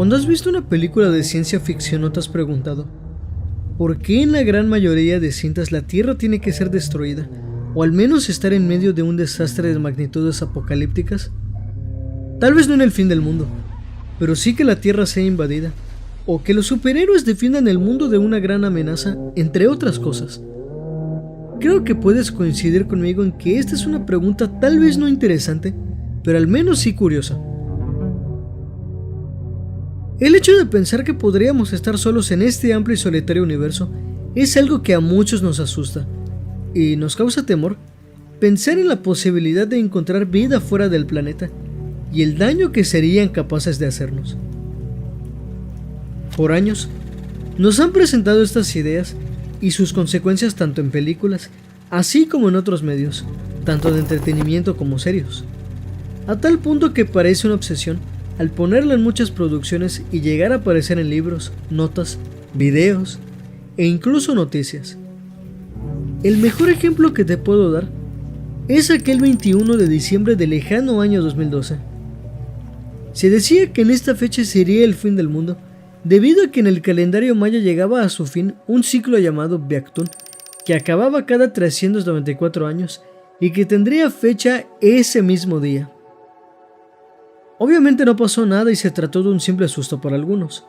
Cuando has visto una película de ciencia ficción, ¿no te has preguntado por qué en la gran mayoría de cintas la Tierra tiene que ser destruida, o al menos estar en medio de un desastre de magnitudes apocalípticas? Tal vez no en el fin del mundo, pero sí que la Tierra sea invadida, o que los superhéroes defiendan el mundo de una gran amenaza, entre otras cosas. Creo que puedes coincidir conmigo en que esta es una pregunta tal vez no interesante, pero al menos sí curiosa. El hecho de pensar que podríamos estar solos en este amplio y solitario universo es algo que a muchos nos asusta, y nos causa temor pensar en la posibilidad de encontrar vida fuera del planeta y el daño que serían capaces de hacernos. Por años, nos han presentado estas ideas y sus consecuencias tanto en películas, así como en otros medios, tanto de entretenimiento como serios, a tal punto que parece una obsesión al ponerla en muchas producciones y llegar a aparecer en libros, notas, videos e incluso noticias. El mejor ejemplo que te puedo dar es aquel 21 de diciembre del lejano año 2012. Se decía que en esta fecha sería el fin del mundo, debido a que en el calendario maya llegaba a su fin un ciclo llamado Beactún, que acababa cada 394 años y que tendría fecha ese mismo día. Obviamente no pasó nada y se trató de un simple susto para algunos.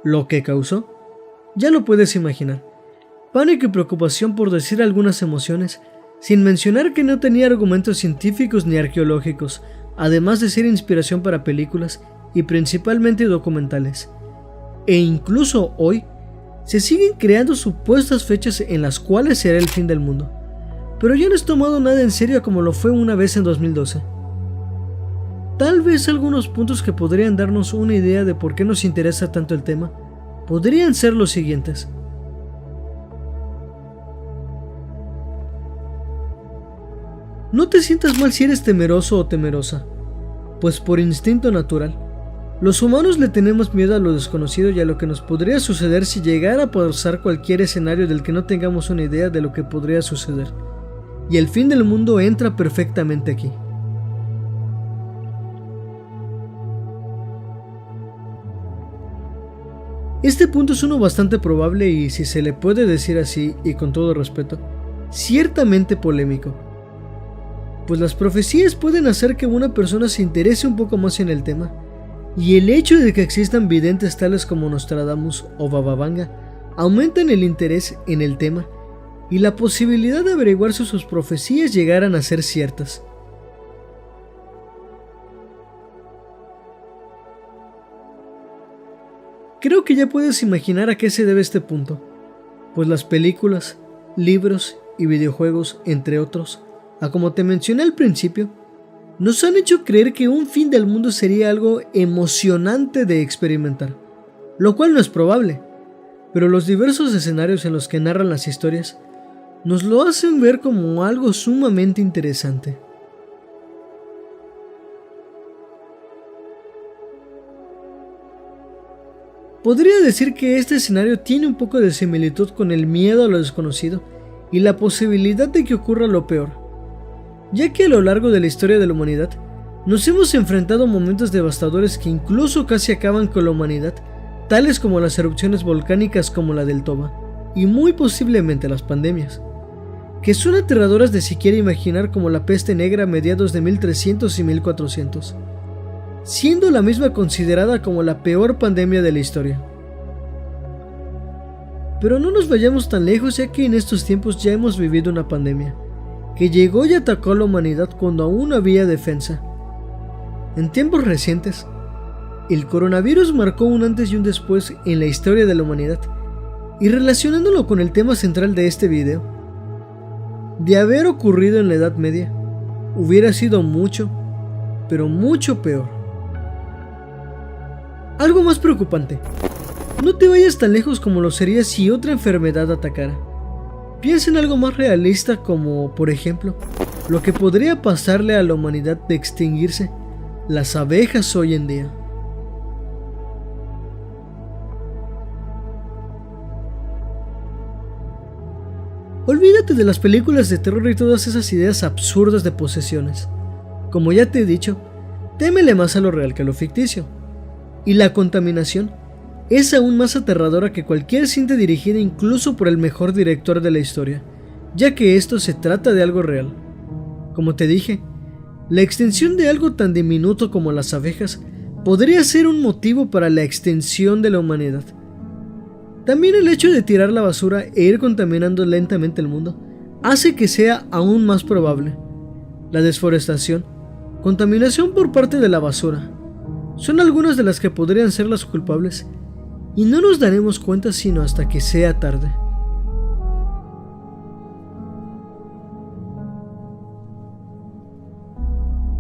Lo que causó, ya lo puedes imaginar, pánico y preocupación, por decir algunas emociones, sin mencionar que no tenía argumentos científicos ni arqueológicos, además de ser inspiración para películas y principalmente documentales. E incluso hoy, se siguen creando supuestas fechas en las cuales será el fin del mundo, pero ya no es tomado nada en serio como lo fue una vez en 2012. Tal vez algunos puntos que podrían darnos una idea de por qué nos interesa tanto el tema podrían ser los siguientes. No te sientas mal si eres temeroso o temerosa, pues por instinto natural, los humanos le tenemos miedo a lo desconocido y a lo que nos podría suceder si llegara a pasar cualquier escenario del que no tengamos una idea de lo que podría suceder. Y el fin del mundo entra perfectamente aquí. Este punto es uno bastante probable y, si se le puede decir así y con todo respeto, ciertamente polémico. Pues las profecías pueden hacer que una persona se interese un poco más en el tema, y el hecho de que existan videntes tales como Nostradamus o Baba Vanga aumentan el interés en el tema y la posibilidad de averiguar si sus profecías llegaran a ser ciertas. Creo que ya puedes imaginar a qué se debe este punto, pues las películas, libros y videojuegos, entre otros, a como te mencioné al principio, nos han hecho creer que un fin del mundo sería algo emocionante de experimentar, lo cual no es probable, pero los diversos escenarios en los que narran las historias nos lo hacen ver como algo sumamente interesante. Podría decir que este escenario tiene un poco de similitud con el miedo a lo desconocido y la posibilidad de que ocurra lo peor, ya que a lo largo de la historia de la humanidad nos hemos enfrentado a momentos devastadores que incluso casi acaban con la humanidad, tales como las erupciones volcánicas como la del Toba, y muy posiblemente las pandemias, que son aterradoras de siquiera imaginar, como la peste negra a mediados de 1300 y 1400, siendo la misma considerada como la peor pandemia de la historia. Pero no nos vayamos tan lejos, ya que en estos tiempos ya hemos vivido una pandemia que llegó y atacó a la humanidad cuando aún no había defensa. En tiempos recientes, el coronavirus marcó un antes y un después en la historia de la humanidad, y relacionándolo con el tema central de este video, de haber ocurrido en la Edad Media, hubiera sido mucho, pero mucho peor. Algo más preocupante, no te vayas tan lejos como lo sería si otra enfermedad atacara. Piensa en algo más realista, como por ejemplo lo que podría pasarle a la humanidad de extinguirse las abejas hoy en día. Olvídate de las películas de terror y todas esas ideas absurdas de posesiones. Como ya te he dicho, témele más a lo real que a lo ficticio. Y la contaminación es aún más aterradora que cualquier cinta dirigida incluso por el mejor director de la historia, ya que esto se trata de algo real. Como te dije, la extensión de algo tan diminuto como las abejas podría ser un motivo para la extensión de la humanidad. También el hecho de tirar la basura e ir contaminando lentamente el mundo hace que sea aún más probable. La desforestación, contaminación por parte de la basura, son algunas de las que podrían ser las culpables, y no nos daremos cuenta sino hasta que sea tarde.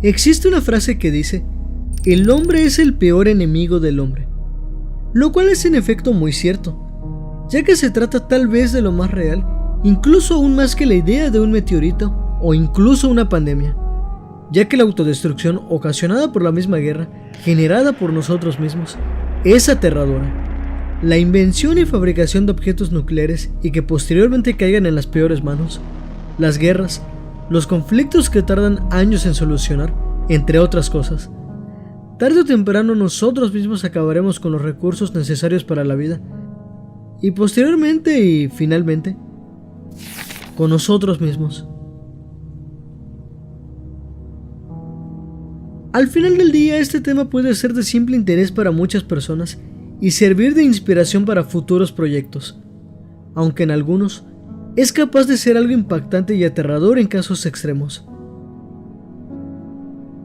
Existe una frase que dice: el hombre es el peor enemigo del hombre, lo cual es en efecto muy cierto, ya que se trata tal vez de lo más real, incluso aún más que la idea de un meteorito o incluso una pandemia, ya que la autodestrucción ocasionada por la misma guerra, generada por nosotros mismos, es aterradora. La invención y fabricación de objetos nucleares y que posteriormente caigan en las peores manos, las guerras, los conflictos que tardan años en solucionar, entre otras cosas. Tarde o temprano nosotros mismos acabaremos con los recursos necesarios para la vida, y posteriormente y finalmente, con nosotros mismos. Al final del día, este tema puede ser de simple interés para muchas personas y servir de inspiración para futuros proyectos, aunque en algunos es capaz de ser algo impactante y aterrador en casos extremos.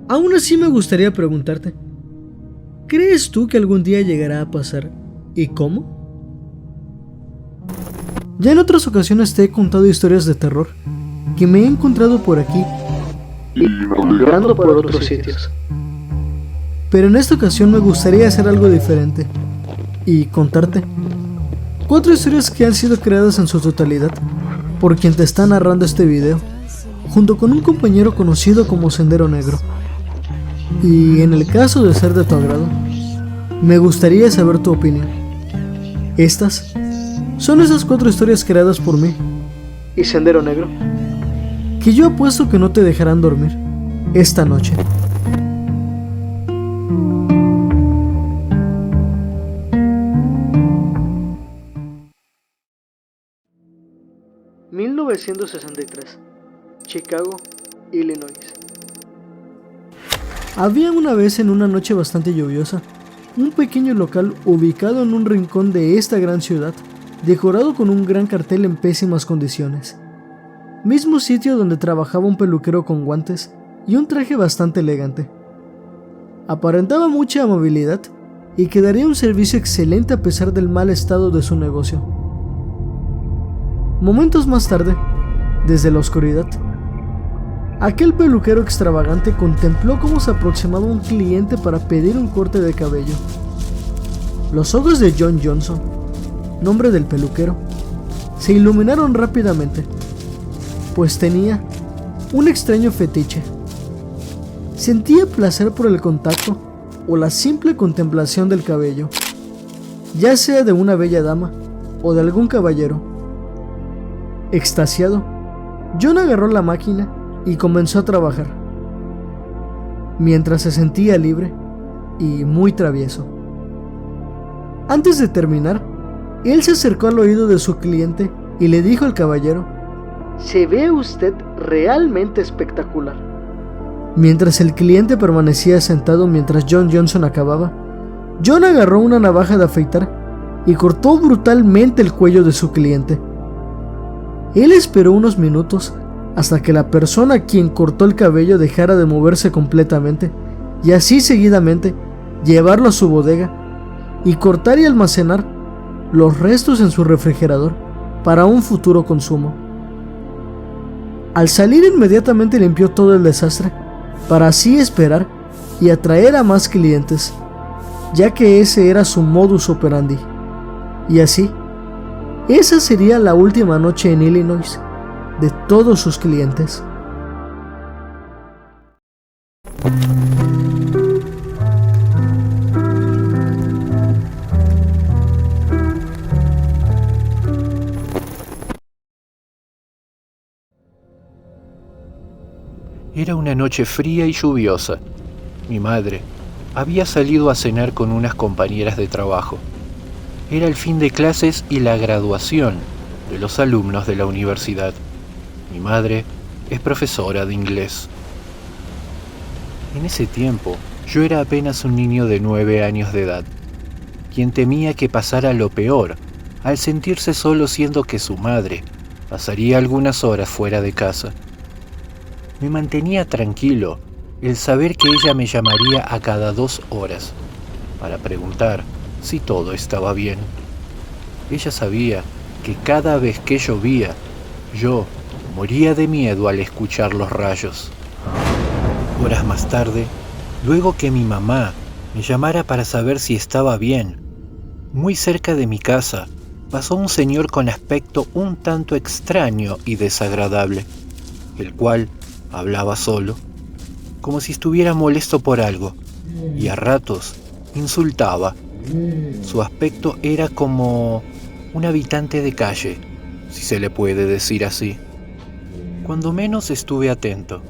Aún así me gustaría preguntarte, ¿crees tú que algún día llegará a pasar? ¿Y cómo? Ya en otras ocasiones te he contado historias de terror que me he encontrado por aquí y vagando por otros sitios. Pero en esta ocasión me gustaría hacer algo diferente y contarte 4 historias que han sido creadas en su totalidad por quien te está narrando este video, junto con un compañero conocido como Sendero Negro. Y en el caso de ser de tu agrado, me gustaría saber tu opinión. Estas son esas 4 historias creadas por mí y Sendero Negro, que yo apuesto que no te dejarán dormir esta noche. ...1963... Chicago, Illinois. Había una vez, en una noche bastante lluviosa, un pequeño local ubicado en un rincón de esta gran ciudad, decorado con un gran cartel en pésimas condiciones. Mismo sitio donde trabajaba un peluquero con guantes y un traje bastante elegante. Aparentaba mucha amabilidad y que daría un servicio excelente a pesar del mal estado de su negocio. Momentos más tarde, desde la oscuridad, aquel peluquero extravagante contempló cómo se aproximaba un cliente para pedir un corte de cabello. Los ojos de John Johnson, nombre del peluquero, se iluminaron rápidamente, pues tenía un extraño fetiche. Sentía placer por el contacto o la simple contemplación del cabello, ya sea de una bella dama o de algún caballero. Extasiado, John agarró la máquina y comenzó a trabajar, mientras se sentía libre y muy travieso. Antes de terminar, él se acercó al oído de su cliente y le dijo al caballero: «Se ve usted realmente espectacular». Mientras el cliente permanecía sentado mientras John Johnson acababa, John agarró una navaja de afeitar y cortó brutalmente el cuello de su cliente. Él esperó unos minutos hasta que la persona a quien cortó el cabello dejara de moverse completamente, y así seguidamente llevarlo a su bodega y cortar y almacenar los restos en su refrigerador para un futuro consumo. Al salir, inmediatamente limpió todo el desastre para así esperar y atraer a más clientes, ya que ese era su modus operandi. Y así, esa sería la última noche en Illinois de todos sus clientes.
Era una noche fría y lluviosa. Mi madre había salido a cenar con unas compañeras de trabajo. Era el fin de clases y la graduación de los alumnos de la universidad. Mi madre es profesora de inglés. En ese tiempo, yo era apenas un niño de 9 años de edad, quien temía que pasara lo peor al sentirse solo, siendo que su madre pasaría algunas horas fuera de casa. Me mantenía tranquilo el saber que ella me llamaría a cada 2 horas para preguntar si todo estaba bien. Ella sabía que cada vez que llovía, yo moría de miedo al escuchar los rayos. Horas más tarde, luego que mi mamá me llamara para saber si estaba bien, muy cerca de mi casa pasó un señor con aspecto un tanto extraño y desagradable, el cual hablaba solo, como si estuviera molesto por algo, y a ratos insultaba. Su aspecto era como un habitante de calle, si se le puede decir así. Cuando menos estuve atento,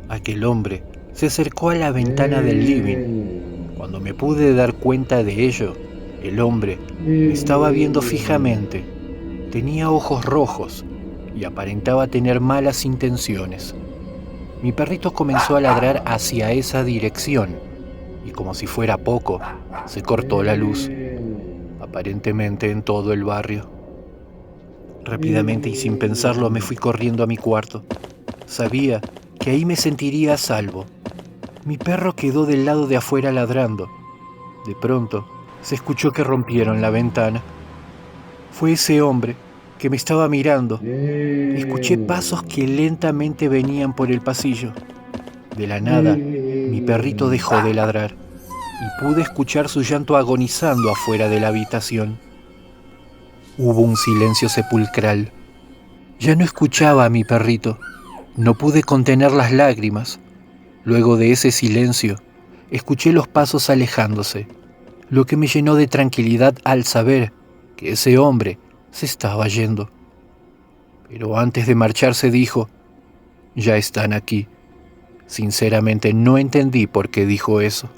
aquel hombre se acercó a la ventana del living. Cuando me pude dar cuenta de ello, el hombre me estaba viendo fijamente. Tenía ojos rojos y aparentaba tener malas intenciones. mi perrito comenzó a ladrar hacia esa dirección y como si fuera poco, se cortó la luz, aparentemente en todo el barrio. Rápidamente y sin pensarlo me fui corriendo a mi cuarto. Sabía que ahí me sentiría a salvo. Mi perro quedó del lado de afuera ladrando. De pronto se escuchó que rompieron la ventana. Fue ese hombre que me estaba mirando. Escuché pasos que lentamente venían por el pasillo. De la nada, mi perrito dejó de ladrar y pude escuchar su llanto agonizando afuera de la habitación. Hubo un silencio sepulcral. Ya no escuchaba a mi perrito. No pude contener las lágrimas. Luego de ese silencio, escuché los pasos alejándose, lo que me llenó de tranquilidad al saber que ese hombre se estaba yendo. Pero antes de marcharse dijo: «Ya están aquí». Sinceramente no entendí por qué dijo eso.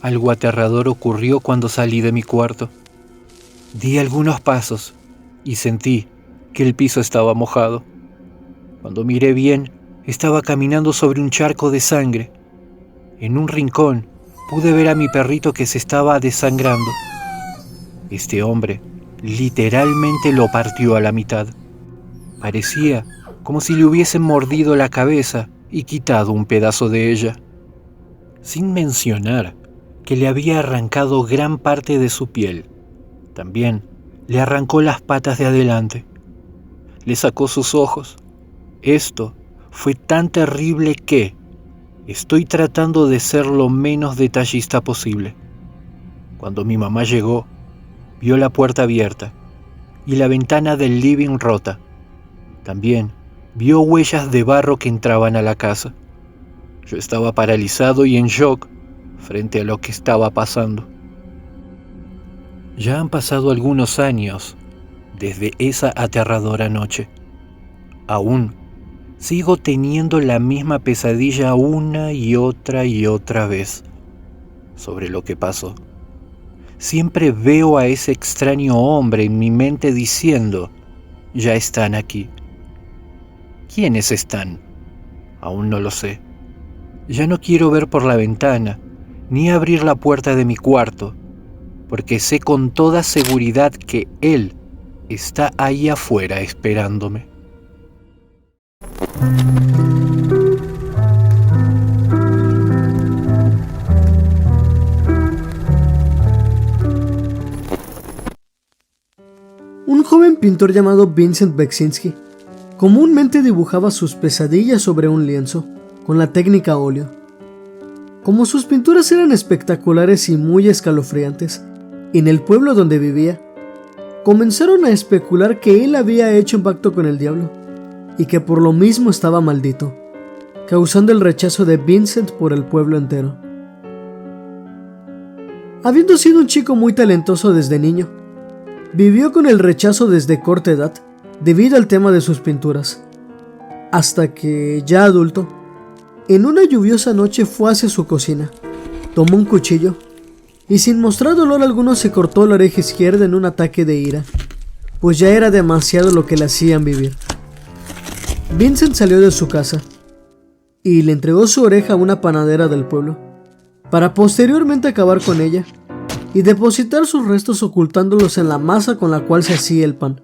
Algo aterrador ocurrió cuando salí de mi cuarto. Di algunos pasos y sentí que el piso estaba mojado. Cuando miré bien, estaba caminando sobre un charco de sangre. En un rincón pude ver a mi perrito que se estaba desangrando. Este hombre literalmente lo partió a la mitad. Parecía como si le hubiesen mordido la cabeza y quitado un pedazo de ella. Sin mencionar que le había arrancado gran parte de su piel. También le arrancó las patas de adelante. Le sacó sus ojos. Esto fue tan terrible que estoy tratando de ser lo menos detallista posible. Cuando mi mamá llegó, vio la puerta abierta y la ventana del living rota. También vio huellas de barro que entraban a la casa. Yo estaba paralizado y en shock frente a lo que estaba pasando. Ya han pasado algunos años desde esa aterradora noche. Aún sigo teniendo la misma pesadilla una y otra vez sobre lo que pasó. Siempre veo a ese extraño hombre en mi mente diciendo: «Ya están aquí». ¿Quiénes están? Aún no lo sé. Ya no quiero ver por la ventana, ni abrir la puerta de mi cuarto, porque sé con toda seguridad que él está ahí afuera esperándome.
Un joven pintor llamado Vincent Beksinski comúnmente dibujaba sus pesadillas sobre un lienzo con la técnica óleo. Como sus pinturas eran espectaculares y muy escalofriantes, en el pueblo donde vivía, comenzaron a especular que él había hecho un pacto con el diablo y que por lo mismo estaba maldito, causando el rechazo de Vincent por el pueblo entero. Habiendo sido un chico muy talentoso desde niño, vivió con el rechazo desde corta edad debido al tema de sus pinturas, hasta que, ya adulto, en una lluviosa noche fue hacia su cocina, tomó un cuchillo y sin mostrar dolor alguno se cortó la oreja izquierda en un ataque de ira, pues ya era demasiado lo que le hacían vivir. Vincent salió de su casa y le entregó su oreja a una panadera del pueblo, para posteriormente acabar con ella y depositar sus restos ocultándolos en la masa con la cual se hacía el pan.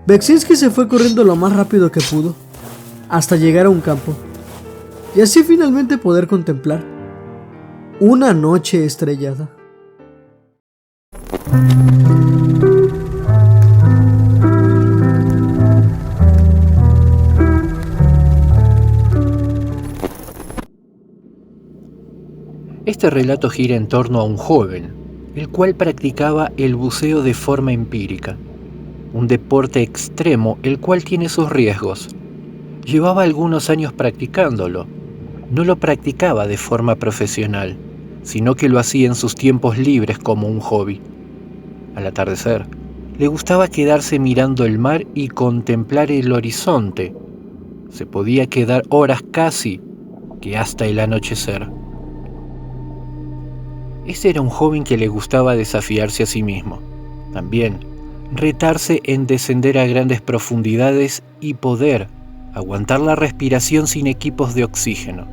Beksinski se fue corriendo lo más rápido que pudo, hasta llegar a un campo, y así finalmente poder contemplar una noche estrellada.
Este relato gira en torno a un joven, el cual practicaba el buceo de forma empírica, un deporte extremo el cual tiene sus riesgos. Llevaba algunos años practicándolo. No lo practicaba de forma profesional, sino que lo hacía en sus tiempos libres como un hobby. Al atardecer, le gustaba quedarse mirando el mar y contemplar el horizonte. Se podía quedar horas casi que hasta el anochecer. Este era un joven que le gustaba desafiarse a sí mismo. También retarse en descender a grandes profundidades y poder aguantar la respiración sin equipos de oxígeno.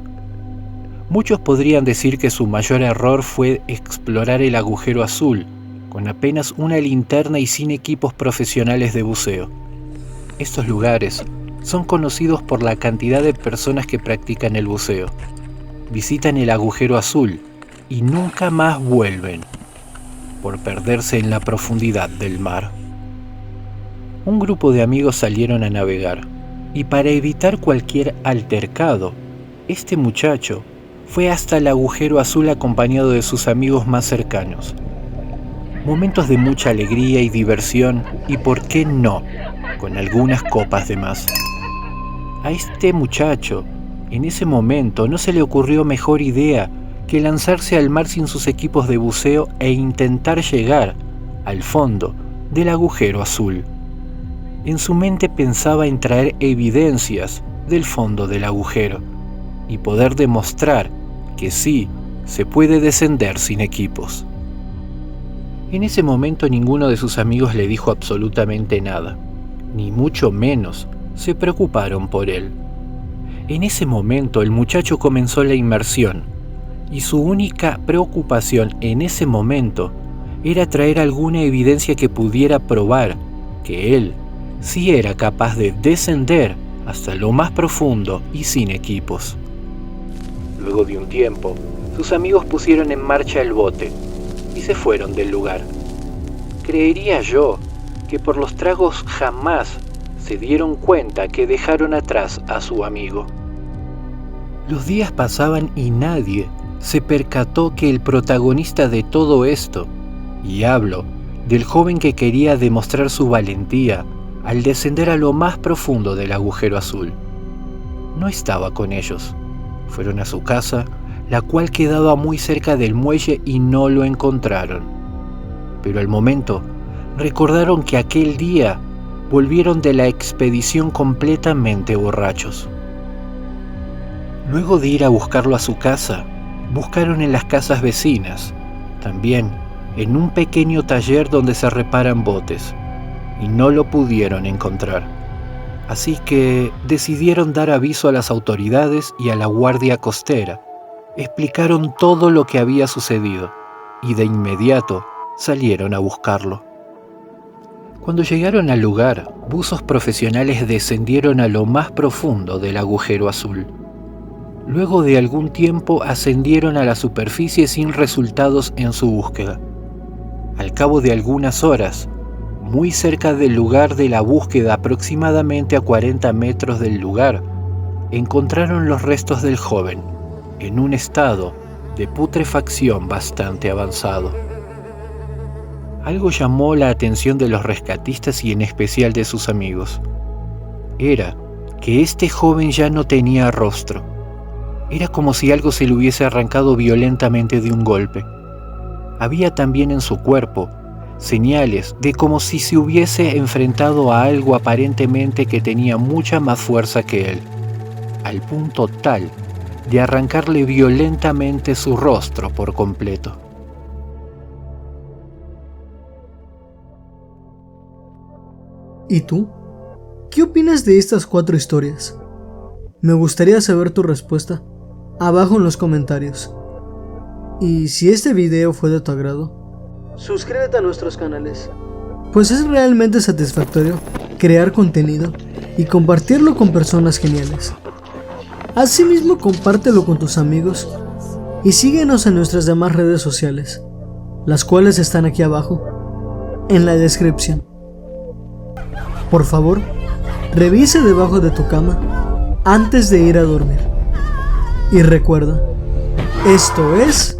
Muchos podrían decir que su mayor error fue explorar el agujero azul, con apenas una linterna y sin equipos profesionales de buceo. Estos lugares son conocidos por la cantidad de personas que practican el buceo. Visitan el agujero azul y nunca más vuelven, por perderse en la profundidad del mar. Un grupo de amigos salieron a navegar, y para evitar cualquier altercado, este muchacho fue hasta el agujero azul acompañado de sus amigos más cercanos. Momentos de mucha alegría y diversión, y por qué no, con algunas copas de más. A este muchacho, en ese momento, no se le ocurrió mejor idea que lanzarse al mar sin sus equipos de buceo e intentar llegar al fondo del agujero azul. En su mente pensaba en traer evidencias del fondo del agujero y poder demostrar que sí se puede descender sin equipos. En ese momento ninguno de sus amigos le dijo absolutamente nada, ni mucho menos se preocuparon por él. En ese momento el muchacho comenzó la inmersión, y su única preocupación en ese momento era traer alguna evidencia que pudiera probar que él sí era capaz de descender hasta lo más profundo y sin equipos. Luego de un tiempo, sus amigos pusieron en marcha el bote y se fueron del lugar. Creería yo que por los tragos jamás se dieron cuenta que dejaron atrás a su amigo. Los días pasaban y nadie se percató que el protagonista de todo esto, y hablo del joven que quería demostrar su valentía al descender a lo más profundo del agujero azul, no estaba con ellos. Fueron a su casa, la cual quedaba muy cerca del muelle, y no lo encontraron. Pero al momento recordaron que aquel día volvieron de la expedición completamente borrachos. Luego de ir a buscarlo a su casa, buscaron en las casas vecinas, también en un pequeño taller donde se reparan botes, y no lo pudieron encontrar. Así que decidieron dar aviso a las autoridades y a la guardia costera. Explicaron todo lo que había sucedido, y de inmediato salieron a buscarlo. Cuando llegaron al lugar, buzos profesionales descendieron a lo más profundo del agujero azul. Luego de algún tiempo ascendieron a la superficie sin resultados en su búsqueda. Al cabo de algunas horas, muy cerca del lugar de la búsqueda, aproximadamente a 40 metros del lugar, encontraron los restos del joven, en un estado de putrefacción bastante avanzado. Algo llamó la atención de los rescatistas y en especial de sus amigos. Era que este joven ya no tenía rostro. Era como si algo se le hubiese arrancado violentamente de un golpe. Había también en su cuerpo señales de como si se hubiese enfrentado a algo aparentemente que tenía mucha más fuerza que él, al punto tal de arrancarle violentamente su rostro por completo.
¿Y tú? ¿Qué opinas de estas 4 historias? Me gustaría saber tu respuesta abajo en los comentarios. Y si este video fue de tu agrado, suscríbete a nuestros canales, pues es realmente satisfactorio crear contenido y compartirlo con personas geniales. Asimismo, compártelo con tus amigos y síguenos en nuestras demás redes sociales, las cuales están aquí abajo en la descripción. Por favor, revise debajo de tu cama antes de ir a dormir. Y recuerda, esto es